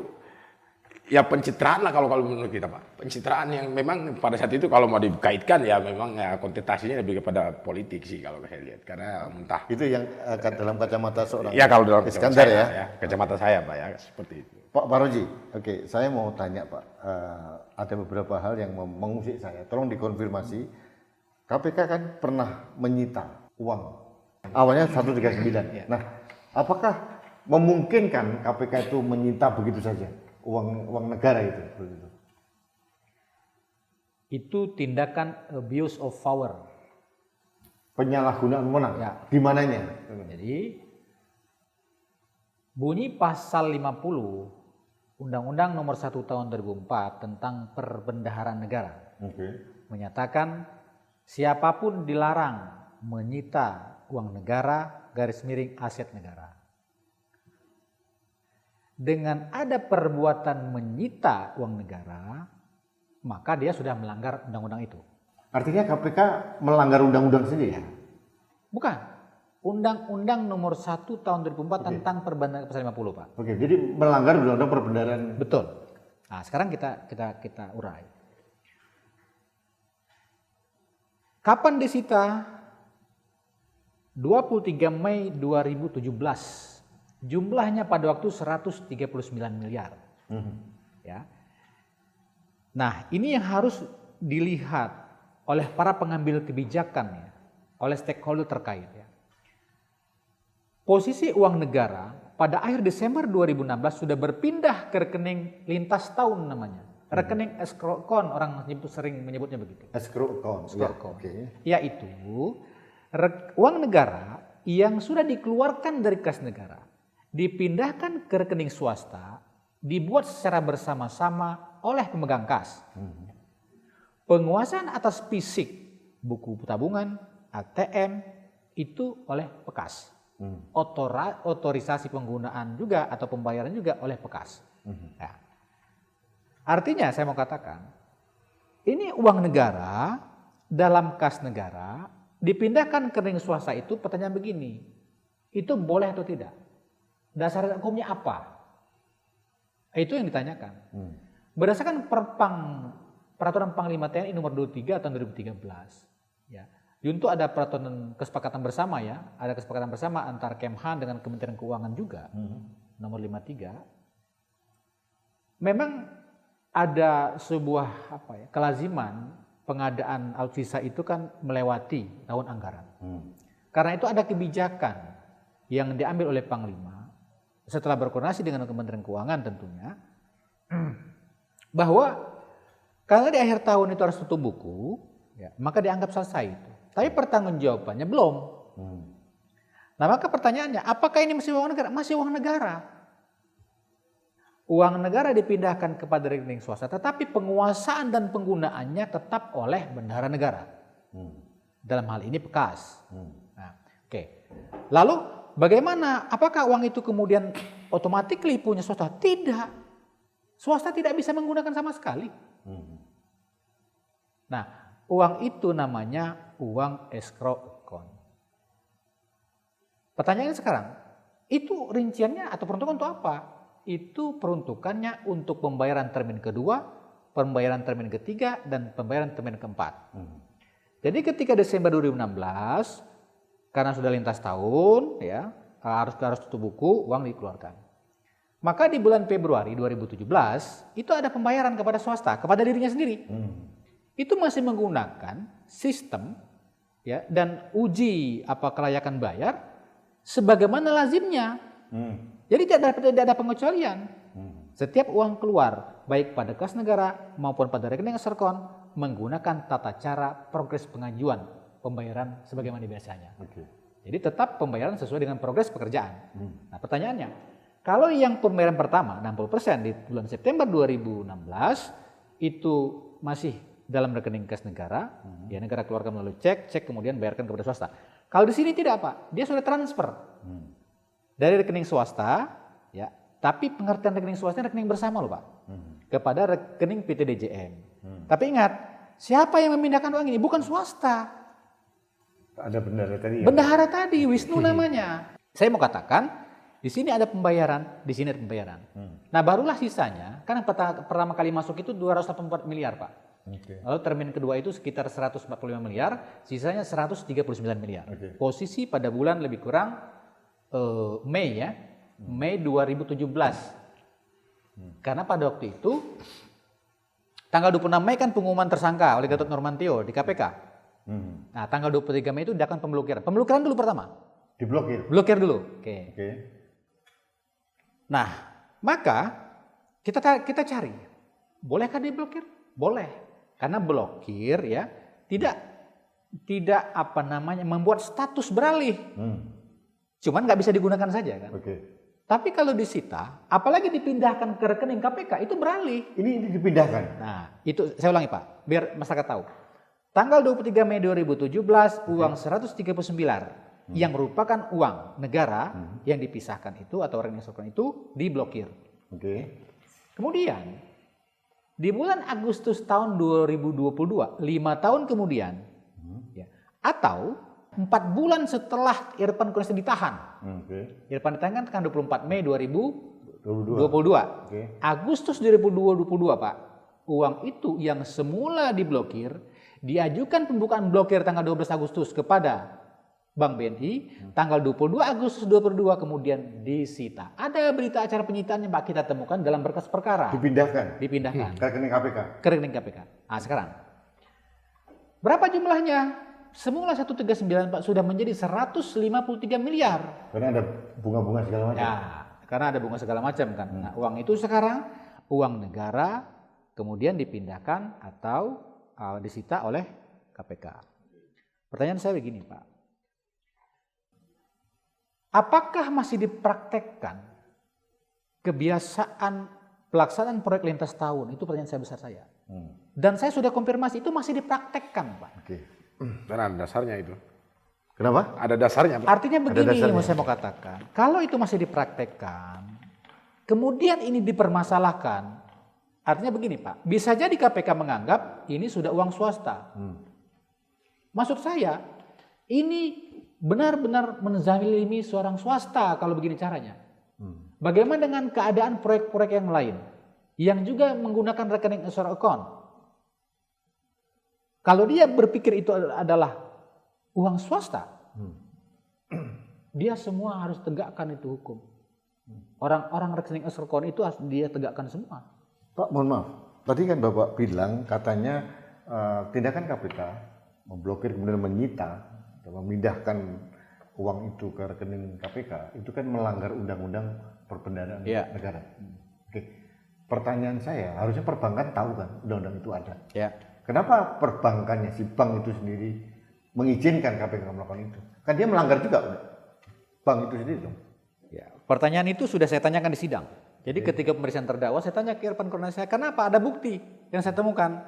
Ya pencitraan lah kalau menurut kita Pak. Pencitraan yang memang pada saat itu kalau mau dikaitkan ya memang ya kontestasinya lebih kepada politik sih kalau saya lihat. Karena entah. Itu yang dalam kacamata seorang ya kalau dalam Iskandar ya. Kacamata saya Pak ya seperti itu. Pak Paroji, oke, saya mau tanya Pak, ada beberapa hal yang mengusik saya. Tolong dikonfirmasi. KPK kan pernah menyita uang. Awalnya 139. Nah, apakah memungkinkan KPK itu menyita begitu saja uang negara itu? Itu tindakan abuse of power. Penyalahgunaan wewenang. Ya. Di mananya? Jadi bunyi pasal 50 Undang-Undang Nomor 1 Tahun 2004 tentang Perbendaharaan Negara menyatakan siapapun dilarang menyita uang negara /aset negara. Dengan ada perbuatan menyita uang negara, maka dia sudah melanggar undang-undang itu. Artinya KPK melanggar undang-undang sendiri ya? Bukan. Undang-Undang Nomor 1 Tahun 2004 tentang Perbendaharaan pasal 50 Pak. Oke, jadi melanggar undang-undang perbendaharaan. Betul. Nah, sekarang kita urai. Kapan disita? 23 Mei 2017 Jumlahnya pada waktu 139 miliar. Ya. Nah, ini yang harus dilihat oleh para pengambil kebijakan ya, oleh stakeholder terkait ya. Posisi uang negara pada akhir Desember 2016 sudah berpindah ke rekening lintas tahun namanya. Rekening escrow account, orang sering menyebutnya begitu. Escrow account. Escrow account. Yaitu uang negara yang sudah dikeluarkan dari kas negara, dipindahkan ke rekening swasta, dibuat secara bersama-sama oleh pemegang kas. Penguasaan atas fisik, buku tabungan, ATM, itu oleh Pekas. Otorisasi penggunaan juga atau pembayaran juga oleh Pekas. Nah, artinya saya mau katakan, ini uang negara dalam kas negara dipindahkan ke rekening swasta itu, pertanyaan begini, itu boleh atau tidak? Dasar hukumnya apa? Itu yang ditanyakan. Berdasarkan Peraturan Panglima TNI nomor 23 tahun 2013. Ya. Junto ada peraturan kesepakatan bersama ya, ada kesepakatan bersama antara Kemhan dengan Kementerian Keuangan juga, nomor 53. Memang ada sebuah kelaziman pengadaan alutsista itu kan melewati tahun anggaran. Karena itu ada kebijakan yang diambil oleh Panglima setelah berkoordinasi dengan Kementerian Keuangan tentunya, bahwa kalau di akhir tahun itu harus tutup buku, ya, maka dianggap selesai itu. Tapi pertanggungjawabannya belum. Nah, maka pertanyaannya, apakah ini masih uang negara? Masih uang negara. Uang negara dipindahkan kepada rekening swasta, tetapi penguasaan dan penggunaannya tetap oleh bendahara negara. Dalam hal ini Pekas. Nah, oke. Lalu bagaimana? Apakah uang itu kemudian otomatis punya swasta? Tidak. Swasta tidak bisa menggunakan sama sekali. Nah, uang itu namanya uang escrow account. Pertanyaannya sekarang, itu rinciannya atau peruntukan untuk apa? Itu peruntukannya untuk pembayaran termin kedua, pembayaran termin ketiga, dan pembayaran termin keempat. Jadi ketika Desember 2016, karena sudah lintas tahun, ya harus tutup buku, uang dikeluarkan. Maka di bulan Februari 2017 itu ada pembayaran kepada swasta, kepada dirinya sendiri. Itu masih menggunakan sistem ya dan uji kelayakan bayar sebagaimana lazimnya. Jadi tidak ada pengecualian. Setiap uang keluar baik pada kas negara maupun pada rekening escrow menggunakan tata cara progres pengajuan pembayaran sebagaimana biasanya. Jadi tetap pembayaran sesuai dengan progres pekerjaan. Nah, pertanyaannya, kalau yang pembayaran pertama 60% di bulan September 2016 itu masih dalam rekening kas negara, ya negara keluarkan melalui cek kemudian bayarkan kepada swasta. Kalau di sini tidak Pak, dia sudah transfer dari rekening swasta, ya, tapi pengertian rekening swasta rekening bersama loh Pak, kepada rekening PT DJM. Tapi ingat, siapa yang memindahkan uang ini? Bukan swasta. Ada bendahara tadi. Bendahara tadi, Wisnu namanya. Saya mau katakan, di sini ada pembayaran, di sini ada pembayaran. Nah, barulah sisanya, kan yang pertama kali masuk itu 284 miliar, Pak. Lalu termin kedua itu sekitar 145 miliar, sisanya 139 miliar. Posisi pada bulan lebih kurang Mei ya, Mei 2017. Karena pada waktu itu tanggal 26 Mei kan pengumuman tersangka oleh Gatot Nurmantio di KPK. Nah, tanggal 23 Mei itu dilakukan pemblokiran. Pemblokiran dulu pertama. Diblokir. Blokir dulu. Oke. Nah, maka kita cari. Bolehkah diblokir? Boleh. Karena blokir ya tidak membuat status beralih. Cuman nggak bisa digunakan saja kan. Tapi kalau disita, apalagi dipindahkan ke rekening KPK itu beralih. Ini dipindahkan. Nah, itu saya ulangi Pak, biar masyarakat tahu. Tanggal 23 Mei 2017 uang 139 yang merupakan uang negara yang dipisahkan itu atau rekening escrow itu diblokir. Kemudian di bulan Agustus tahun 2022, 5 tahun kemudian, ya, atau 4 bulan setelah Irfan Kurniawan ditahan. Irfan ditahan kan 24 Mei 2022. Agustus 2022 Pak, uang itu yang semula diblokir, diajukan pembukaan blokir tanggal 12 Agustus kepada Bank BNI, tanggal 22 Agustus 2022 kemudian disita. Ada berita acara penyitaan yang Pak kita temukan dalam berkas perkara. Dipindahkan Dipindahkan ke rekening KPK. ke rekening KPK. Nah sekarang, berapa jumlahnya? Semula 139 Pak sudah menjadi 153 miliar. Karena ada bunga-bunga segala macam. Ya, karena ada bunga segala macam kan. Nah, uang itu sekarang uang negara kemudian dipindahkan atau disita oleh KPK. Pertanyaan saya begini, Pak. Apakah masih dipraktekkan kebiasaan pelaksanaan proyek lintas tahun? Itu pertanyaan saya besar saya. Dan saya sudah konfirmasi itu masih dipraktekkan, Pak. Oke. Dan ada dasarnya itu. Kenapa? Ada dasarnya, Pak. Artinya begini dasarnya. yang saya mau katakan. Kalau itu masih dipraktekkan, kemudian ini dipermasalahkan. Artinya begini, Pak. Bisa jadi KPK menganggap ini sudah uang swasta. Maksud saya, ini benar-benar menzalimi seorang swasta kalau begini caranya. Bagaimana dengan keadaan proyek-proyek yang lain yang juga menggunakan rekening escrow account? Kalau dia berpikir itu adalah uang swasta, dia semua harus tegakkan itu hukum. Orang-orang rekening escrow account itu harus dia tegakkan semua. Pak, mohon maaf. Tadi kan Bapak bilang katanya tindakan KPK memblokir kemudian menyita dan memindahkan uang itu ke rekening KPK itu kan melanggar undang-undang perbendaharaan negara. Oke. Pertanyaan saya, harusnya perbankan tahu kan undang-undang itu ada. Ya. Kenapa perbankannya si bank itu sendiri mengizinkan KPK melakukan itu? Kan dia melanggar juga bank itu sendiri dong. Ya, pertanyaan itu sudah saya tanyakan di sidang. Jadi ketika pemeriksaan terdakwa saya tanya ke Irfan Kurniawan saya, kenapa ada bukti yang saya temukan?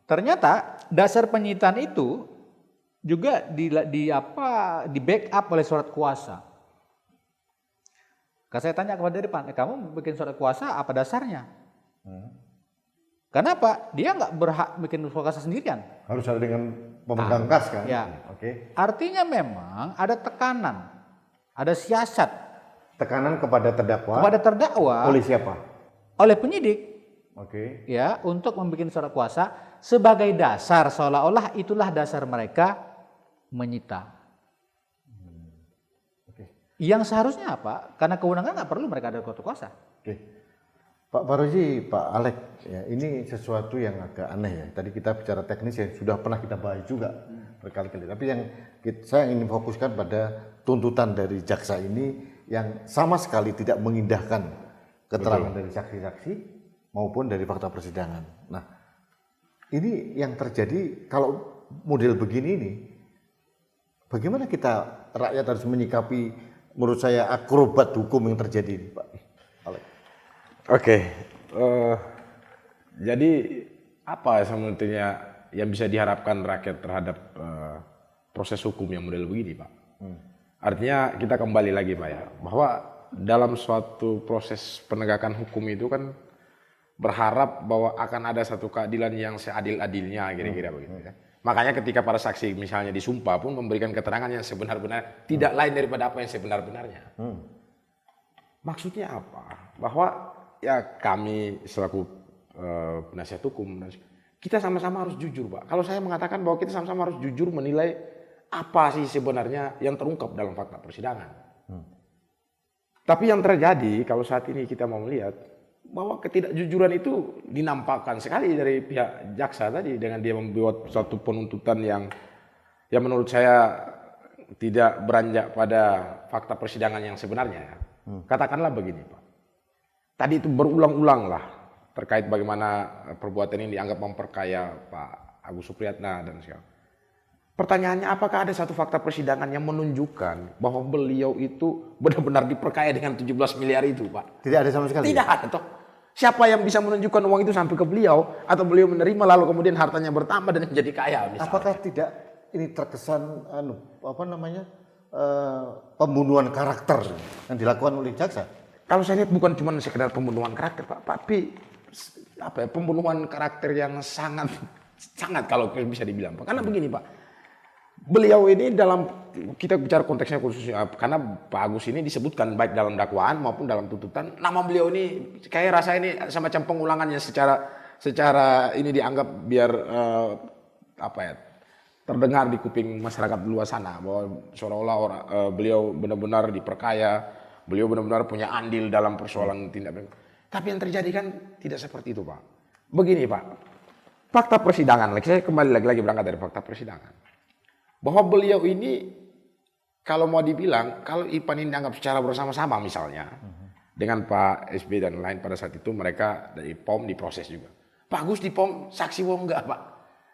Ternyata dasar penyitaan itu juga di backup oleh surat kuasa. Kalau saya tanya kepada Irfan, kamu bikin surat kuasa apa dasarnya? Kenapa? Dia nggak berhak bikin surat kuasa sendirian. Harus ada dengan pemegang kas kan? Ya. Oke. Artinya memang ada tekanan, ada siasat Tekanan kepada terdakwa. kepada terdakwa Oleh siapa? oleh penyidik, Oke. ya, untuk membuat surat kuasa sebagai dasar seolah-olah itulah dasar mereka menyita. Oke. Yang seharusnya apa? Karena kewenangan nggak perlu mereka ada surat kuasa. Oke. Pak Farozi, Pak Alek, ya, ini sesuatu yang agak aneh ya. Tadi kita bicara teknis yang sudah pernah kita bahas juga berkali-kali. Tapi yang saya ingin fokuskan pada tuntutan dari jaksa ini yang sama sekali tidak mengindahkan keterangan dari saksi-saksi maupun dari fakta persidangan. Nah, ini yang terjadi kalau model begini ini, bagaimana kita rakyat harus menyikapi menurut saya akrobat hukum yang terjadi ini, Pak Alek? Oke, jadi apa sebetulnya yang bisa diharapkan rakyat terhadap proses hukum yang model begini, Pak? Artinya kita kembali lagi, Pak, ya, bahwa dalam suatu proses penegakan hukum itu kan berharap bahwa akan ada satu keadilan yang seadil-adilnya, kira-kira begitu. Ya. Makanya ketika para saksi misalnya disumpah pun memberikan keterangan yang sebenar-benar tidak lain daripada apa yang sebenar-benarnya. Maksudnya apa? Bahwa ya kami selaku penasihat hukum, kita sama-sama harus jujur, Pak. Kalau saya mengatakan bahwa kita sama-sama harus jujur menilai apa sih sebenarnya yang terungkap dalam fakta persidangan. Tapi yang terjadi kalau saat ini kita mau melihat bahwa ketidakjujuran itu dinampakkan sekali dari pihak jaksa tadi dengan dia membuat suatu penuntutan yang menurut saya tidak beranjak pada fakta persidangan yang sebenarnya. Katakanlah begini, Pak. Tadi itu berulang-ulang lah terkait bagaimana perbuatan ini dianggap memperkaya Pak Agus Supriyatna dan segala. Pertanyaannya, apakah ada satu fakta persidangan yang menunjukkan bahwa beliau itu benar-benar diperkaya dengan 17 miliar itu, Pak? Tidak ada sama sekali? Tidak ada, toh. Siapa yang bisa menunjukkan uang itu sampai ke beliau atau beliau menerima lalu kemudian hartanya bertambah dan menjadi kaya misalnya? Apakah tidak ini terkesan pembunuhan karakter yang dilakukan oleh jaksa? Kalau saya lihat bukan cuma sekedar pembunuhan karakter, Pak, tapi pembunuhan karakter yang sangat kalau bisa dibilang, Pak. Karena begini, Pak. Beliau ini dalam, kita bicara konteksnya khususnya, karena Pak Agus ini disebutkan baik dalam dakwaan maupun dalam tuntutan, nama beliau ini kayak rasa ini semacam pengulangannya secara ini dianggap biar terdengar di kuping masyarakat luas sana bahwa seolah-olah beliau benar-benar diperkaya, beliau benar-benar punya andil dalam persoalan tindak pidana. Tapi yang terjadi kan tidak seperti itu, Pak. Begini, Pak. Fakta persidangan, saya kembali lagi berangkat dari fakta persidangan. Bahwa beliau ini kalau mau dibilang, kalau Ipan ini dianggap secara bersama-sama misalnya, dengan Pak SB dan lain pada saat itu mereka dari POM diproses juga. Pak Agus di POM saksi wong enggak, Pak.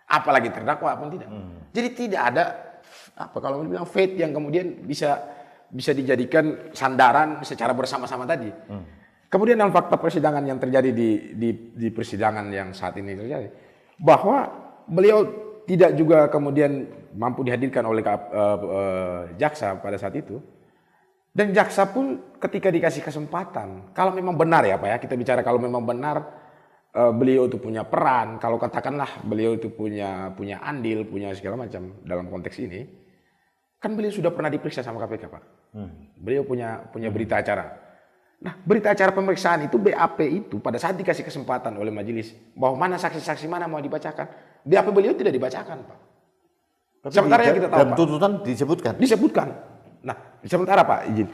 Apalagi terdakwa pun tidak. Jadi tidak ada apa kalau dibilang fate yang kemudian bisa dijadikan sandaran secara bersama-sama tadi. Kemudian dalam fakta persidangan yang terjadi di persidangan yang saat ini terjadi, bahwa beliau tidak juga kemudian mampu dihadirkan oleh jaksa pada saat itu. Dan jaksa pun ketika dikasih kesempatan, kalau memang benar ya Pak ya, kita bicara kalau memang benar beliau itu punya peran, kalau katakanlah beliau itu punya andil, punya segala macam dalam konteks ini, kan beliau sudah pernah diperiksa sama KPK Pak. Beliau punya berita acara. Nah berita acara pemeriksaan itu BAP itu pada saat dikasih kesempatan oleh majelis bahwa mana saksi-saksi mana mau dibacakan, BAP beliau tidak dibacakan Pak. Tapi sementara yang kita tahu dalam Pak, tuntutan disebutkan. Nah, sementara Pak, izin.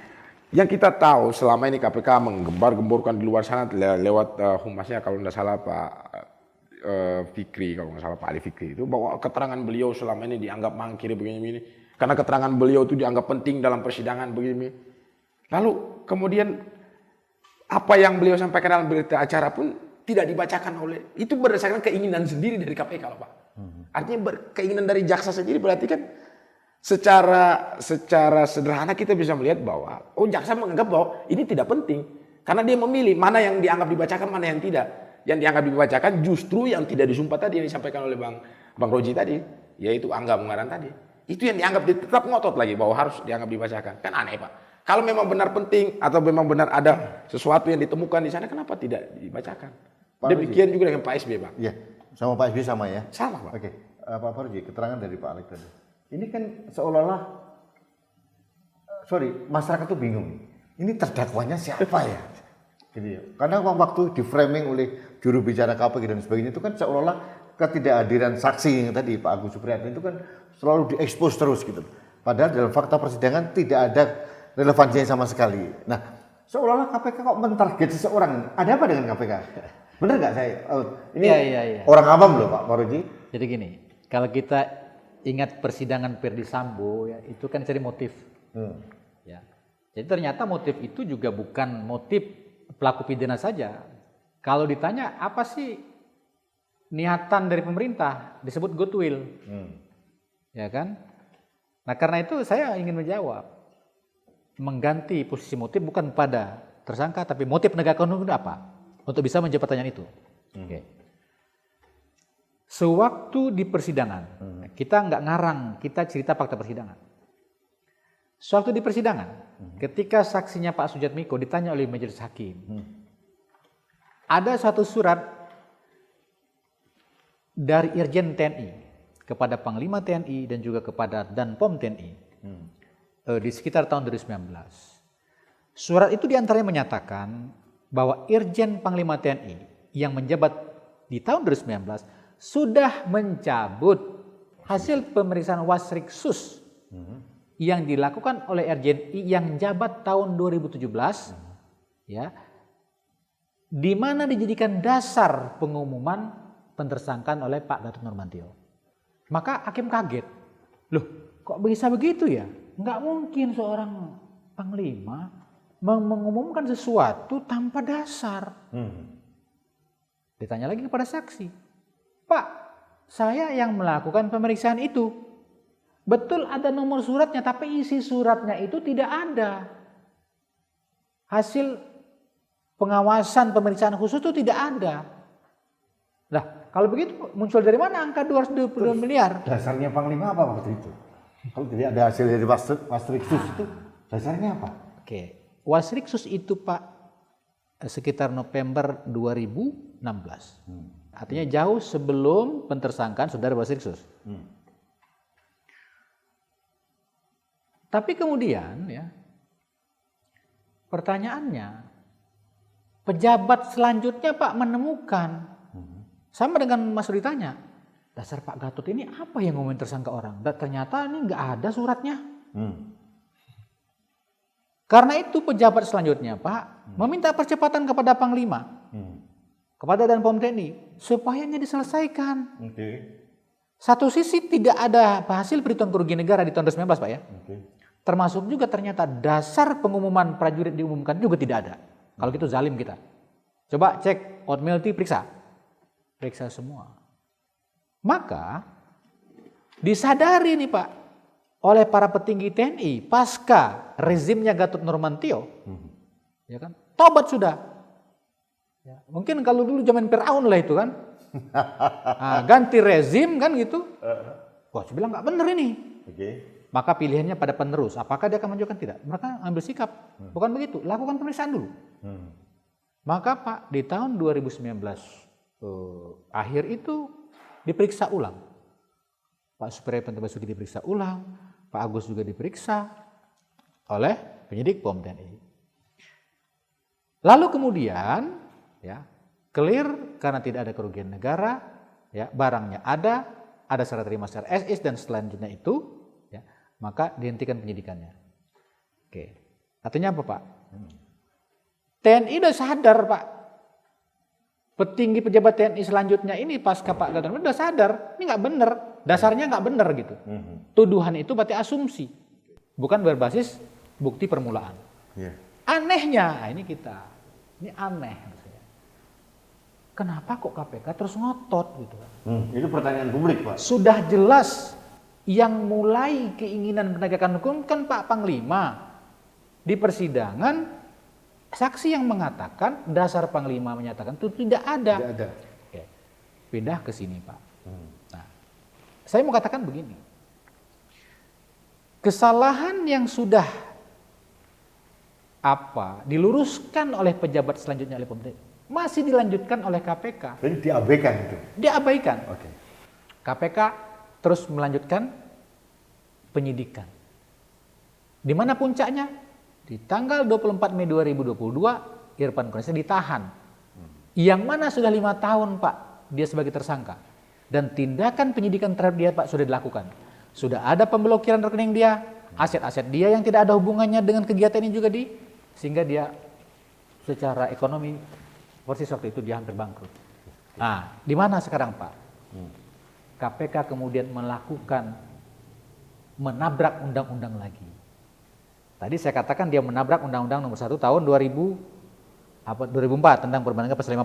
Yang kita tahu selama ini KPK menggembar-gemborkan di luar sana lewat humasnya kalau tidak salah Pak Fikri, kalau nggak salah Pak Ali Fikri itu bahwa keterangan beliau selama ini dianggap mangkir begini-begini karena keterangan beliau itu dianggap penting dalam persidangan begini. Lalu kemudian apa yang beliau sampaikan dalam berita acara pun tidak dibacakan oleh itu berdasarkan keinginan sendiri dari KPK loh Pak. Artinya keinginan dari jaksa sendiri berarti kan secara sederhana kita bisa melihat bahwa jaksa menganggap bahwa ini tidak penting karena dia memilih mana yang dianggap dibacakan mana yang tidak. Yang dianggap dibacakan justru yang tidak disumpah tadi yang disampaikan oleh Bang Roji tadi, yaitu Angga Mungaran tadi. Itu yang dianggap tetap ngotot lagi bahwa harus dianggap dibacakan. Kan aneh Pak. Kalau memang benar penting atau memang benar ada sesuatu yang ditemukan di sana kenapa tidak dibacakan? Demikian juga dengan Pak SB Pak. Iya, sama Pak SB sama ya. Sama Pak. Oke, Pak Farji, keterangan dari Pak Alex tadi. Ini kan seolah-olah, masyarakat tuh bingung. Ini terdakwanya siapa ya? Gitu ya. Karena waktu di framing oleh juru bicara KPK dan sebagainya itu kan seolah-olah ketidakhadiran saksi yang tadi Pak Agus Supriyatna itu kan selalu diekspos terus gitu. Padahal dalam fakta persidangan tidak ada relevansinya sama sekali. Nah, seolah-olah KPK kok mentarget seseorang. Ada apa dengan KPK? Benar nggak saya? Ini Iya. orang awam loh Pak Roji. Jadi gini, kalau kita ingat persidangan Ferdi Sambo ya, itu kan cari motif. Ya. Jadi ternyata motif itu juga bukan motif pelaku pidana saja. Kalau ditanya apa sih niatan dari pemerintah, disebut goodwill. Ya kan? Nah, karena itu saya ingin menjawab. Mengganti posisi motif bukan pada tersangka tapi motif penegakan hukum itu apa? Untuk bisa menjawab pertanyaan itu. Oke. Sewaktu di persidangan, kita nggak ngarang, kita cerita fakta persidangan. Sewaktu di persidangan, ketika saksinya Pak Sujatmiko ditanya oleh majelis hakim, ada suatu surat dari Irjen TNI kepada Panglima TNI dan juga kepada Danpom TNI di sekitar tahun 2019. Surat itu diantaranya menyatakan bahwa Irjen Panglima TNI yang menjabat di tahun 2019 sudah mencabut hasil pemeriksaan Wasriksus yang dilakukan oleh RJNI yang jabat tahun 2017 ya, di mana dijadikan dasar pengumuman pentersangkaan oleh Pak Gatot Nurmantio. Maka hakim kaget, loh kok bisa begitu ya? Nggak mungkin seorang panglima mengumumkan sesuatu tanpa dasar. Ditanya lagi kepada saksi, Pak, saya yang melakukan pemeriksaan itu. Betul ada nomor suratnya, tapi isi suratnya itu tidak ada. Hasil pengawasan pemeriksaan khusus itu tidak ada. Nah, kalau begitu muncul dari mana angka 222 miliar? Dasarnya Panglima apa waktu itu? Kalau tidak ada hasil dari Wasriksus itu, dasarnya apa? Oke, Wasriksus itu Pak sekitar November 2016. Artinya jauh sebelum pentersangkaan saudara Wasriksus. Tapi kemudian ya, pertanyaannya, pejabat selanjutnya Pak menemukan, sama dengan Mas ditanya, dasar Pak Gatot ini apa yang ngomongin tersangka orang? Dan ternyata ini nggak ada suratnya. Karena itu pejabat selanjutnya Pak meminta percepatan kepada Panglima, kepada Dan Pom TNI supaya ini diselesaikan. Satu sisi tidak ada hasil perhitungan kerugian negara di tahun 2019 Pak ya. Termasuk juga ternyata dasar pengumuman prajurit diumumkan juga tidak ada. Kalau gitu zalim kita. Coba cek Otmelty, periksa semua. Maka disadari nih Pak oleh para petinggi TNI pasca rezimnya Gatot Nurmantio, ya kan, tobat sudah. Ya, mungkin kalau dulu zaman Firaun lah itu kan, nah, ganti rezim kan gitu. Wah, saya bilang nggak bener ini. Maka pilihannya pada penerus. Apakah dia akan menunjukkan tidak? Mereka ambil sikap. Bukan begitu. Lakukan pemeriksaan dulu. Maka Pak di tahun 2019 akhir itu diperiksa ulang. Pak Supriyo Basuki diperiksa ulang. Pak Agus juga diperiksa oleh penyidik POM TNI. Lalu kemudian ya clear karena tidak ada kerugian negara, ya barangnya ada serah terima secara SS dan selanjutnya itu, ya maka dihentikan penyidikannya. Oke, artinya apa Pak? TNI udah sadar Pak. Petinggi pejabat TNI selanjutnya ini pasca Pak Gatot udah sadar ini nggak benar, dasarnya nggak benar gitu. Tuduhan itu berarti asumsi, bukan berbasis bukti permulaan. Anehnya, ini aneh. Kenapa kok KPK terus ngotot gitu? Itu pertanyaan publik Pak. Sudah jelas yang mulai keinginan penegakan hukum kan Pak Panglima di persidangan. Saksi yang mengatakan, dasar Panglima menyatakan itu tidak ada. Tidak ada. Oke. Pindah ke sini Pak. Nah, saya mau katakan begini. Kesalahan yang sudah diluruskan oleh pejabat selanjutnya oleh pemerintah masih dilanjutkan oleh KPK. Jadi diabaikan itu? Diabaikan. Oke. KPK terus melanjutkan penyidikan. Di mana puncaknya? Di tanggal 24 Mei 2022, Irfan Kurniawan ditahan. Yang mana sudah 5 tahun Pak, dia sebagai tersangka. Dan tindakan penyidikan terhadap dia Pak sudah dilakukan. Sudah ada pemblokiran rekening dia, aset-aset dia yang tidak ada hubungannya dengan kegiatan ini juga sehingga dia secara ekonomi, persis waktu itu dia hampir bangkrut. Nah, di mana sekarang Pak? KPK kemudian menabrak undang-undang lagi. Tadi saya katakan dia menabrak Undang-Undang Nomor 1 Tahun 2004 tentang perbandingan pasal 50.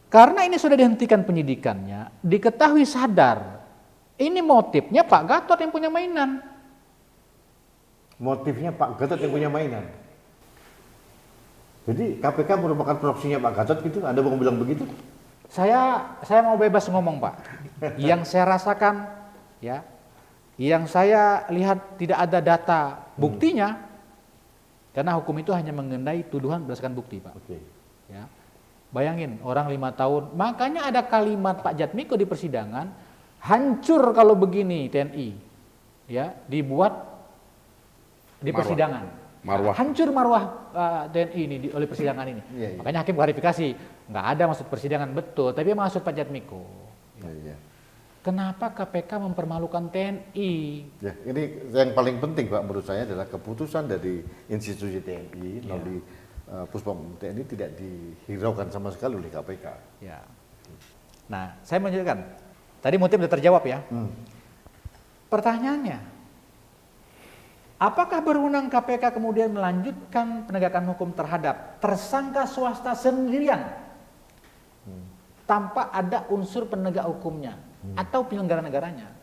Karena ini sudah dihentikan penyidikannya, diketahui sadar, ini motifnya Pak Gatot yang punya mainan. Motifnya Pak Gatot yang punya mainan. Jadi KPK merupakan proksinya Pak Gatot gitu? Anda mau bilang begitu? Saya mau bebas ngomong Pak. Yang saya rasakan, ya. Yang saya lihat tidak ada data buktinya, karena hukum itu hanya mengenai tuduhan berdasarkan bukti Pak. Ya. Bayangin orang 5 tahun, makanya ada kalimat Pak Jatmiko di persidangan, hancur kalau begini TNI, ya dibuat di persidangan. Hancur marwah TNI ini oleh persidangan ini. Makanya hakim klarifikasi, nggak ada maksud persidangan betul, tapi maksud Pak Jatmiko. Kenapa KPK mempermalukan TNI? Ya, ini yang paling penting Pak menurut saya adalah keputusan dari institusi TNI melalui Puspom TNI tidak dihiraukan sama sekali oleh KPK. Ya. Nah, saya menunjukkan. Tadi motif sudah terjawab ya. Pertanyaannya, apakah berwenang KPK kemudian melanjutkan penegakan hukum terhadap tersangka swasta sendirian tanpa ada unsur penegak hukumnya? Atau penyelenggara negaranya.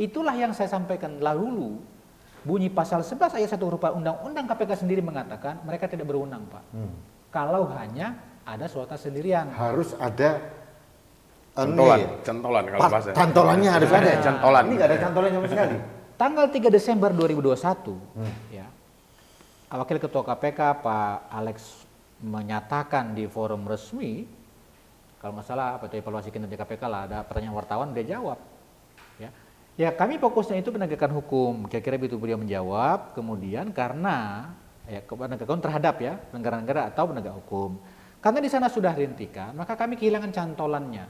Itulah yang saya sampaikan dahulu. Bunyi pasal 11 ayat 1 huruf Undang-Undang KPK sendiri mengatakan mereka tidak berwenang Pak. Kalau hanya ada swasta sendirian. Harus ada Cantolan kalau bahasa. cantolannya harus ada. Cantolan. Ini nggak ada cantolannya sama sekali. Tanggal 3 Desember 2021, ya, Wakil Ketua KPK Pak Alex menyatakan di forum resmi, kalau nggak salah apa itu evaluasi kinerja KPK lah, ada pertanyaan wartawan dia jawab. Ya kami fokusnya itu penegakan hukum. Kira-kira begitu beliau menjawab. Kemudian karena penegakan terhadap ya negara-negara atau penegak hukum. Karena di sana sudah dihentikan, maka kami kehilangan cantolannya.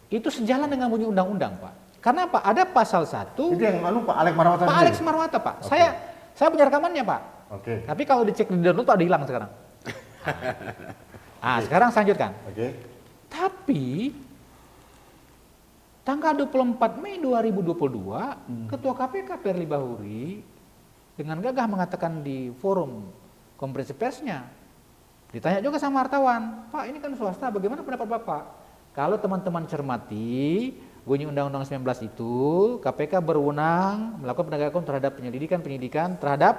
itu sejalan dengan bunyi undang-undang, Pak. Karena apa? Ada pasal 1. Itu yang Pak Alex Marwata Pak sendiri? Alex Marwata, Pak. Saya punya rekamannya, Pak. Oke. Tapi kalau dicek di download, Pak, hilang sekarang. Sekarang saya lanjutkan. Oke. Tapi tanggal 24 Mei 2022, Ketua KPK Firly Bahuri dengan gagah mengatakan di forum konferensi persnya, ditanya juga sama wartawan, Pak ini kan swasta, bagaimana pendapat Bapak? Kalau teman-teman cermati, bunyi Undang-Undang 19 itu, KPK berwenang melakukan penegakan hukum terhadap penyidikan terhadap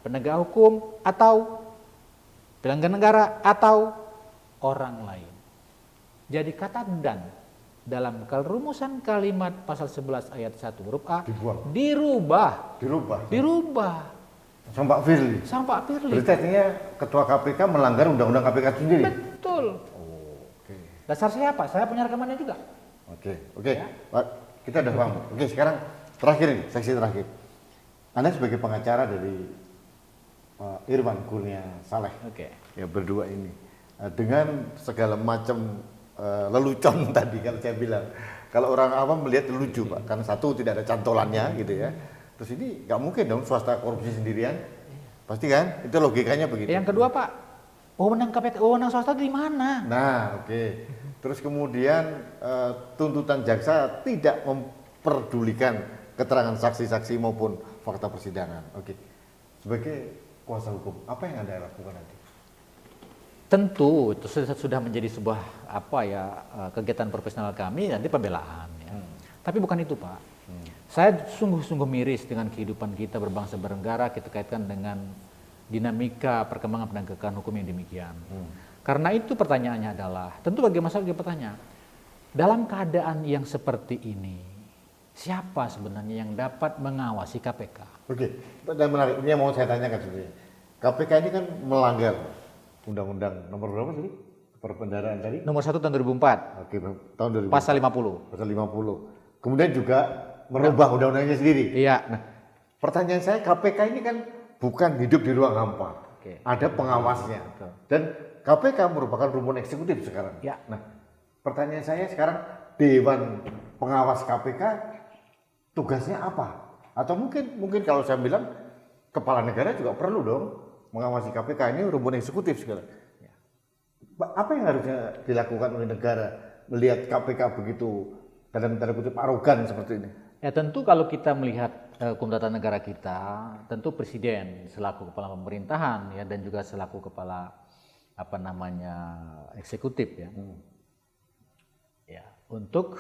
penegak hukum atau penyelenggara negara atau orang lain. Jadi kata dan dalam rumusan kalimat pasal 11 ayat 1 huruf A dirubah. Sama Pak Firly. Berarti artinya Ketua KPK melanggar Undang-Undang KPK sendiri. Betul. Dasar saya apa? Saya punya rekamannya juga. Oke. Pak, kita udah paham. Oke, sekarang terakhir nih, seksi terakhir. Anda sebagai pengacara dari Irwan Kurnia Saleh. Oke. Ya berdua ini. Dengan segala macam lelucon tadi kalau saya bilang. Kalau orang awam melihat lucu, Pak. Karena satu tidak ada cantolannya gitu ya. Terus ini nggak mungkin dong swasta korupsi sendirian. Pasti kan? Itu logikanya begitu. Yang kedua, Pak, wewenang KPK, wewenang swasta di mana? Nah, oke. Terus kemudian tuntutan jaksa tidak memperdulikan keterangan saksi-saksi maupun fakta persidangan. Oke. Sebagai kuasa hukum, apa yang Anda lakukan nanti? Tentu itu sudah menjadi sebuah kegiatan profesional kami nanti pembelaan ya. Tapi bukan itu, Pak. Saya sungguh-sungguh miris dengan kehidupan kita berbangsa bernegara kita kaitkan dengan dinamika perkembangan penegakan hukum yang demikian. Karena itu pertanyaannya adalah, tentu bagi masyarakat bertanya, dalam keadaan yang seperti ini, siapa sebenarnya yang dapat mengawasi KPK? Oke, dan menarik, ini yang mau saya tanyakan sebenarnya. KPK ini kan melanggar Undang-Undang nomor berapa tadi? Perbendaharaan tadi? Nomor 1 tahun 2004. Oke, tahun 2004. Pasal 50. Pasal 50. Kemudian juga merubah undang-undangnya sendiri. Iya. Nah, pertanyaan saya, KPK ini kan bukan hidup di ruang hampa. Oke. Ada pengawasnya. Betul. Dan KPK merupakan rumpun eksekutif sekarang. Ya. Nah, pertanyaan saya sekarang, Dewan Pengawas KPK tugasnya apa? Atau mungkin kalau saya bilang kepala negara juga perlu dong mengawasi KPK, ini rumpun eksekutif sekarang. Ya. Apa yang harusnya dilakukan oleh negara melihat KPK begitu dalam tanda kutip arogan seperti ini? Ya tentu kalau kita melihat hukum tata negara kita, tentu presiden selaku kepala pemerintahan ya dan juga selaku kepala eksekutif ya. Ya, untuk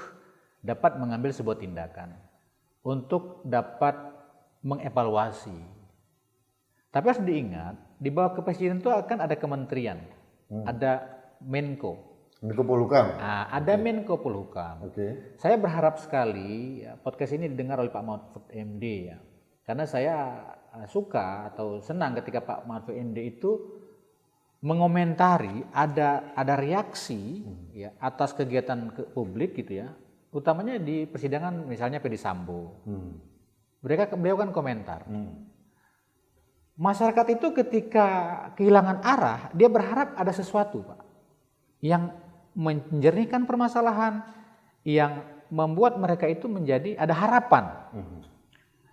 dapat mengambil sebuah tindakan, untuk dapat mengevaluasi. Tapi harus diingat, di bawah kepresiden itu akan ada kementerian, ada Menko. Menko Polhukam. Nah, ada Menko Polhukam. Oke. Saya berharap sekali ya, podcast ini didengar oleh Pak Mahfud MD ya. Karena saya suka atau senang ketika Pak Mahfud MD itu mengomentari ada reaksi ya atas kegiatan publik gitu ya. Utamanya di persidangan misalnya Ferdy Sambo. Beliau kan komentar. Masyarakat itu ketika kehilangan arah, dia berharap ada sesuatu, Pak, yang menjernihkan permasalahan, yang membuat mereka itu menjadi ada harapan.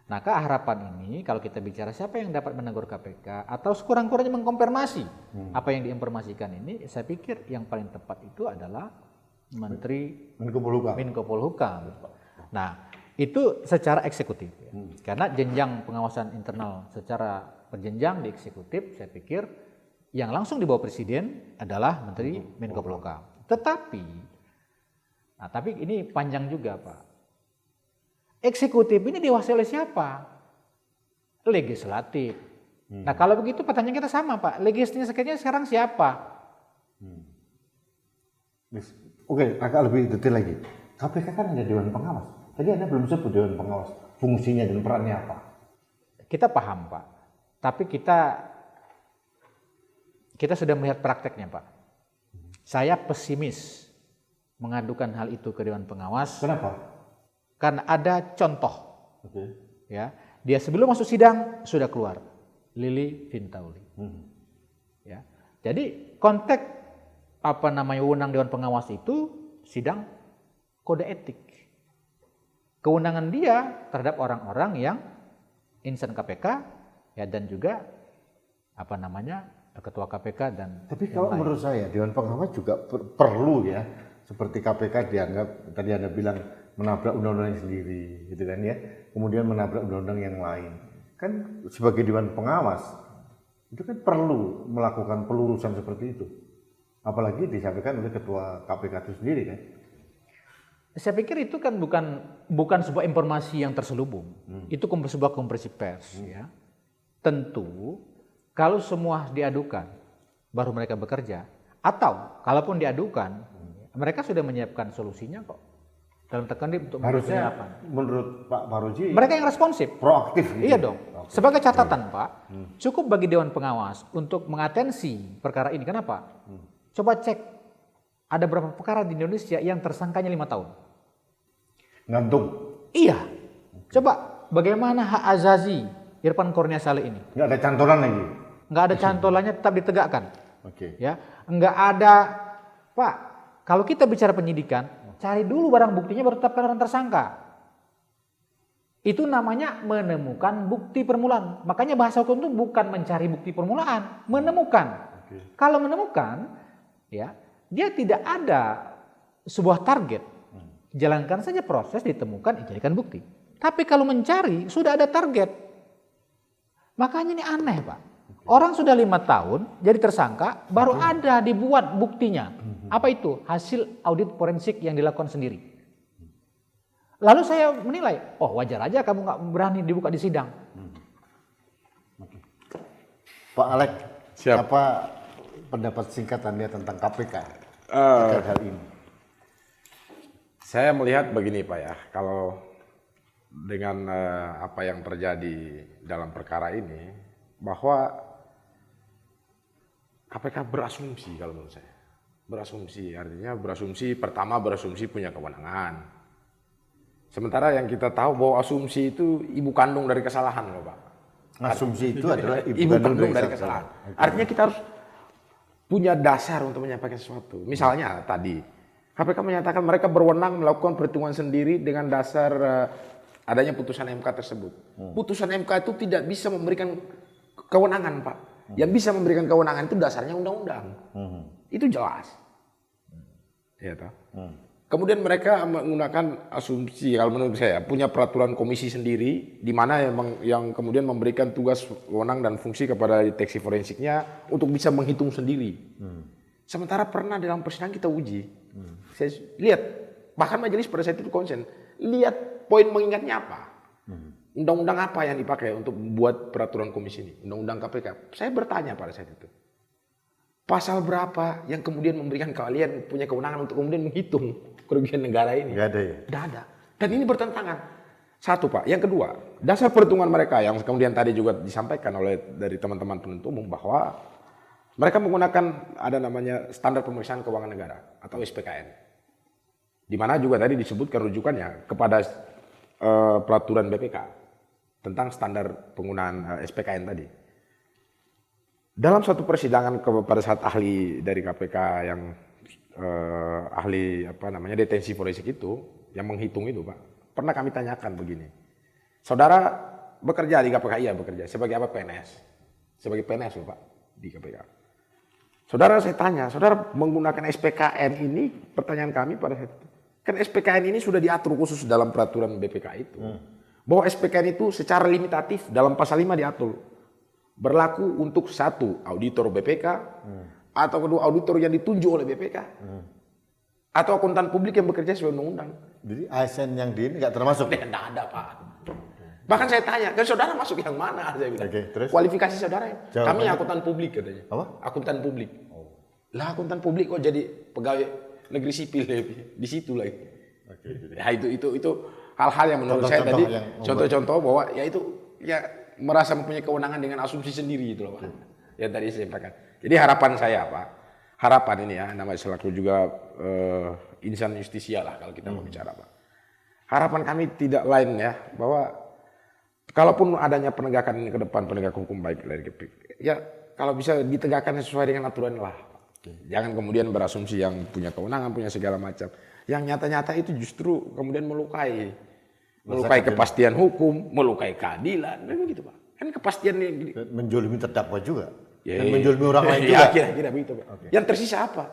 Maka harapan ini kalau kita bicara siapa yang dapat menegur KPK atau sekurang-kurangnya mengkonfirmasi apa yang diinformasikan ini, saya pikir yang paling tepat itu adalah Menteri Menko Polhukam. Nah, itu secara eksekutif. Ya. Karena jenjang pengawasan internal secara berjenjang di eksekutif, saya pikir yang langsung di bawah presiden adalah Menteri Menko Polhukam. Tetapi ini panjang juga, Pak. Eksekutif ini diwakili oleh siapa? Legislatif. Nah kalau begitu pertanyaan kita sama, Pak. Legislatifnya sekarang siapa? Oke, agak lebih detail lagi. KPK kan ada Dewan Pengawas. Tadi Anda belum sebut Dewan Pengawas. Fungsinya dan perannya apa? Kita paham, Pak. Tapi kita sudah melihat prakteknya, Pak. Saya pesimis mengadukan hal itu ke Dewan Pengawas. Kenapa? Karena ada contoh. Oke. Ya, dia sebelum masuk sidang sudah keluar. Lili Pintauli. Ya. Jadi konteks wewenang Dewan Pengawas itu sidang kode etik. Kewenangan dia terhadap orang-orang yang insan KPK ya, dan juga ketua KPK dan Tapi kalau menurut saya Dewan Pengawas juga perlu ya, seperti KPK dianggap tadi Anda bilang menabrak undang-undang sendiri gitu kan ya, kemudian menabrak undang-undang yang lain. Kan sebagai Dewan Pengawas itu kan perlu melakukan pelurusan seperti itu. Apalagi disampaikan oleh ketua KPK itu sendiri kan. Saya pikir itu kan bukan sebuah informasi yang terselubung. Itu sebuah konferensi pers ya. Tentu kalau semua diadukan baru mereka bekerja, atau kalaupun diadukan mereka sudah menyiapkan solusinya kok. Dalam tekanan untuk Harusnya penyerapan. menurut Pak Faroji Mereka yang responsif. proaktif gitu. Iya dong. Sebagai catatan Pak, cukup bagi Dewan Pengawas untuk mengatensi perkara ini. Kenapa? Coba cek, ada berapa perkara di Indonesia yang tersangkanya 5 tahun? Ngantung. Iya. Coba bagaimana hak azazi Irfan Kurnia Saleh ini? Nggak ada cantolan lagi. Nggak ada cantolannya, tetap ditegakkan. Oke. Ya, nggak ada, Pak. Kalau kita bicara penyidikan, cari dulu barang buktinya baru tetapkan orang tersangka. Itu namanya menemukan bukti permulaan. Makanya bahasa hukum itu bukan mencari bukti permulaan, menemukan. Kalau menemukan, ya, dia tidak ada sebuah target. Jalankan saja proses, ditemukan, dijadikan bukti. Tapi kalau mencari, sudah ada target. Makanya ini aneh Pak. Orang sudah 5 tahun jadi tersangka, baru ada dibuat buktinya. Apa itu? Hasil audit forensik yang dilakukan sendiri. Lalu saya menilai, oh wajar aja kamu nggak berani dibuka di sidang. Pak Alek, Siap. apa pendapat singkat Anda tentang KPK terkait hal ini? Saya melihat begini Pak ya, kalau dengan apa yang terjadi dalam perkara ini, bahwa KPK berasumsi kalau menurut saya. Berasumsi, artinya pertama berasumsi punya kewenangan. Sementara yang kita tahu bahwa asumsi itu ibu kandung dari kesalahan loh Pak. Asumsi itu adalah ibu kandung dari kesalahan. Artinya kita harus punya dasar untuk menyampaikan sesuatu. Misalnya tadi, KPK menyatakan mereka berwenang melakukan perhitungan sendiri dengan dasar adanya putusan MK tersebut. Putusan MK itu tidak bisa memberikan kewenangan Pak. Yang bisa memberikan kewenangan itu dasarnya undang-undang. Itu jelas. Ya, toh? Kemudian mereka menggunakan asumsi, kalau menurut saya, punya peraturan komisi sendiri, di mana yang kemudian memberikan tugas wewenang dan fungsi kepada deteksi forensiknya untuk bisa menghitung sendiri. Sementara pernah dalam persidangan kita uji. Saya lihat, bahkan majelis pada saat itu konsen, lihat poin mengingatnya apa. Undang-undang apa yang dipakai untuk membuat peraturan komisi ini, undang-undang KPK. Saya bertanya pada saat itu, pasal berapa yang kemudian memberikan kalian punya kewenangan untuk kemudian menghitung kerugian negara ini? Nggak ada ya? Nggak ada. Dan ini bertentangan. Satu Pak. Yang kedua, dasar perhitungan mereka yang kemudian tadi juga disampaikan oleh dari teman-teman penuntut umum bahwa mereka menggunakan ada namanya standar pemeriksaan keuangan negara atau SPKN. Di mana juga tadi disebutkan rujukannya kepada peraturan BPK tentang standar penggunaan SPKN tadi. Dalam suatu persidangan pada saat ahli dari KPK yang ahli detensi forensik itu yang menghitung itu Pak, pernah kami tanyakan begini. Saudara bekerja di KPK? Iya bekerja. Sebagai apa? PNS. Sebagai PNS loh Pak di KPK. Saudara saya tanya, saudara menggunakan SPKN ini, pertanyaan kami pada saat itu. Kan SPKN ini sudah diatur khusus dalam peraturan BPK itu. Bahwa SPKN itu secara limitatif dalam pasal 5 diatur. Berlaku untuk satu, auditor BPK, atau kedua, auditor yang ditunjuk oleh BPK, atau akuntan publik yang bekerja sesuai undang-undang. Jadi ASN yang di ini nggak termasuk? Tidak ada Pak. Bahkan saya tanya, kan saudara masuk yang mana? Saya bilang. Oke, terus? Kualifikasi saudara? Kami akuntan publik katanya. Apa? Akuntan publik. Lah akuntan publik kok jadi pegawai negeri sipil di situ lagi. Ya itu hal-hal yang menurut saya tadi contoh-contoh bahwa ya itu ya merasa mempunyai kewenangan dengan asumsi sendiri itu loh Pak. Yang tadi saya sampaikan. Jadi harapan saya Pak, harapan ini ya namanya selaku juga insan justisia lah kalau kita mau bicara Pak. Harapan kami tidak lain ya bahwa kalaupun adanya penegakan ini ke depan, penegak hukum baik dari KPK, ya kalau bisa ditegakkan sesuai dengan aturan lah. Jangan kemudian berasumsi yang punya kewenangan, punya segala macam. Yang nyata-nyata itu justru kemudian melukai kepastian hukum, melukai keadilan, dan begitu Pak. Kan kepastian ini Menjolimi terdakwa juga. ya, Dan menjolimi orang lain juga. Ya, kira-kira begitu Pak. Yang tersisa apa?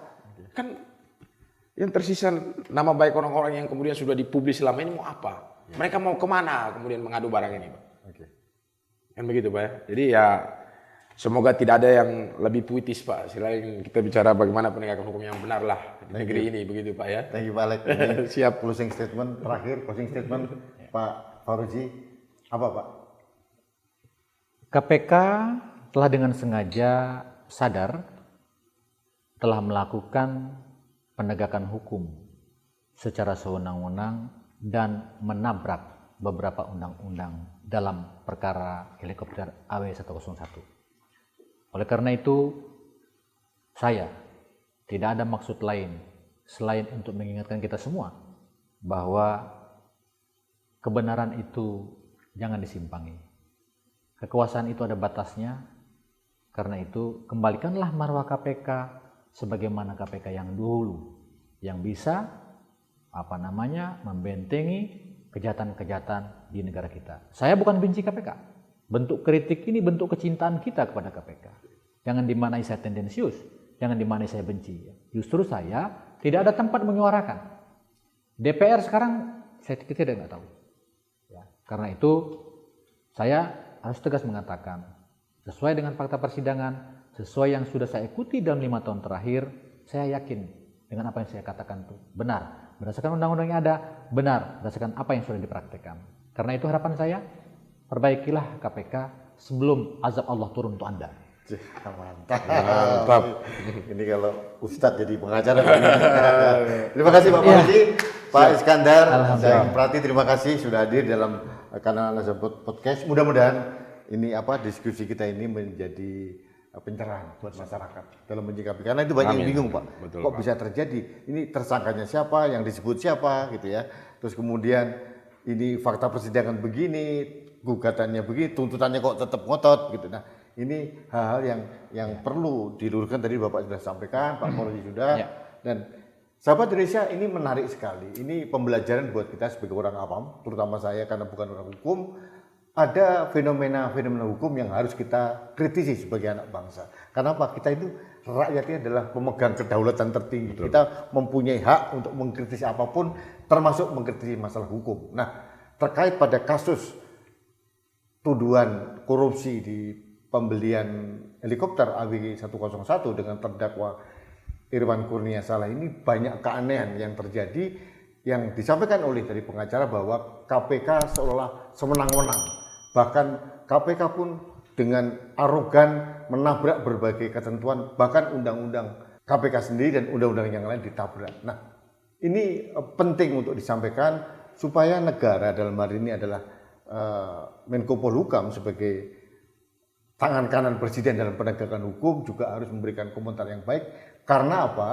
Kan yang tersisa nama baik orang-orang yang kemudian sudah dipublis selama ini mau apa? Mereka mau kemana kemudian mengadu barang ini Pak? Kan begitu Pak ya. Jadi ya semoga tidak ada yang lebih puitis Pak. Selain kita bicara bagaimana penegakan hukum yang benar lah di negeri ini begitu Pak ya. Thank you Pak Alek. Ini Siap. closing statement terakhir, closing statement Pak Fauzi apa Pak? KPK telah dengan sengaja sadar telah melakukan penegakan hukum secara sewenang-wenang dan menabrak beberapa undang-undang dalam perkara helikopter AW101. Oleh karena itu, saya tidak ada maksud lain selain untuk mengingatkan kita semua bahwa kebenaran itu jangan disimpangi. Kekuasaan itu ada batasnya, karena itu kembalikanlah marwah KPK sebagaimana KPK yang dulu, yang bisa membentengi kejahatan-kejahatan di negara kita. Saya bukan benci KPK. Bentuk kritik ini bentuk kecintaan kita kepada KPK. Jangan dimaknai saya tendensius, jangan dimaknai saya benci. Justru saya tidak ada tempat menyuarakan. DPR sekarang saya tidak tahu. Ya, karena itu saya harus tegas mengatakan, sesuai dengan fakta persidangan, sesuai yang sudah saya ikuti dalam 5 tahun terakhir, saya yakin dengan apa yang saya katakan itu benar. Berdasarkan undang-undang yang ada, benar. Berdasarkan apa yang sudah dipraktekkan. Karena itu harapan saya, perbaikilah KPK sebelum azab Allah turun untuk Anda. Mantap. Ini kalau Ustadz jadi pengacara. Terima kasih Pak Fauzi, Pak Iskandar, saya Prati, terima kasih sudah hadir dalam kanal Al-Azhar Podcast. Mudah-mudahan ini diskusi kita ini menjadi pencerahan buat masyarakat dalam menyikapi, karena itu banyak yang bingung Pak. Betul, kok Pak. bisa terjadi? Ini tersangkanya siapa, yang disebut siapa gitu ya. Terus kemudian ini fakta persidangan begini, gugatannya begini, tuntutannya kok tetap ngotot gitu. Nah, ini hal-hal yang perlu diluruskan, tadi Bapak sudah sampaikan, Pak Fauzi sudah. Dan sahabat Indonesia, ini menarik sekali. Ini pembelajaran buat kita sebagai orang awam, terutama saya karena bukan orang hukum. Ada fenomena-fenomena hukum yang harus kita kritisi sebagai anak bangsa. Karena apa? Kita itu rakyatnya adalah pemegang kedaulatan tertinggi. Betul. Kita mempunyai hak untuk mengkritisi apapun, termasuk mengkritisi masalah hukum. Nah, terkait pada kasus tuduhan korupsi di pembelian helikopter AW101 dengan terdakwa Irwan Kurnia Saleh, ini banyak keanehan yang terjadi, yang disampaikan oleh dari pengacara bahwa KPK seolah semenang-menang. Bahkan KPK pun dengan arogan menabrak berbagai ketentuan, bahkan undang-undang KPK sendiri dan undang-undang yang lain ditabrak. Nah, ini penting untuk disampaikan supaya negara, dalam hal ini adalah Menko Polhukam sebagai tangan kanan presiden dalam penegakan hukum, juga harus memberikan komentar yang baik. Karena apa?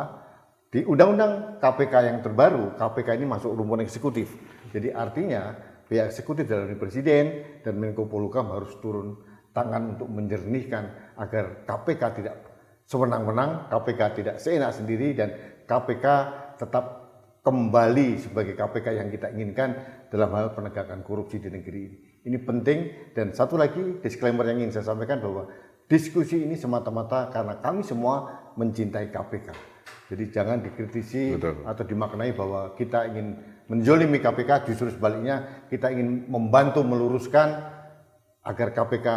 Di undang-undang KPK yang terbaru, KPK ini masuk rumpun eksekutif. Jadi artinya pihak eksekutif dalam presiden dan Menko Polhukam harus turun tangan untuk menjernihkan agar KPK tidak sewenang-wenang, KPK tidak seenak sendiri, dan KPK tetap kembali sebagai KPK yang kita inginkan dalam hal penegakan korupsi di negeri ini. Ini penting. Dan satu lagi disclaimer yang ingin saya sampaikan, bahwa diskusi ini semata-mata karena kami semua mencintai KPK. Jadi jangan dikritisi atau dimaknai bahwa kita ingin menzolimi KPK, justru sebaliknya kita ingin membantu meluruskan agar KPK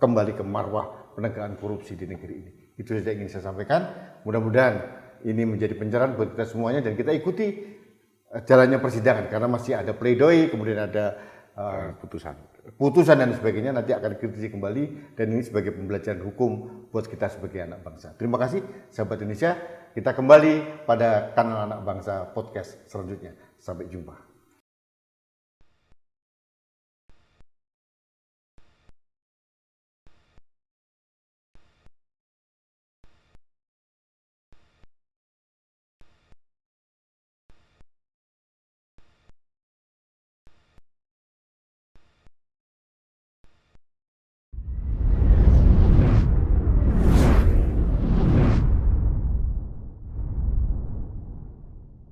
kembali ke marwah penegakan korupsi di negeri ini. Itu saja yang ingin saya sampaikan. Mudah-mudahan ini menjadi pencerahan buat kita semuanya, dan kita ikuti jalannya persidangan, karena masih ada pledoi, kemudian ada putusan dan sebagainya, nanti akan kritisi kembali, dan ini sebagai pembelajaran hukum buat kita sebagai anak bangsa. Terima kasih sahabat Indonesia, kita kembali pada kanal Anak Bangsa Podcast selanjutnya. Sampai jumpa.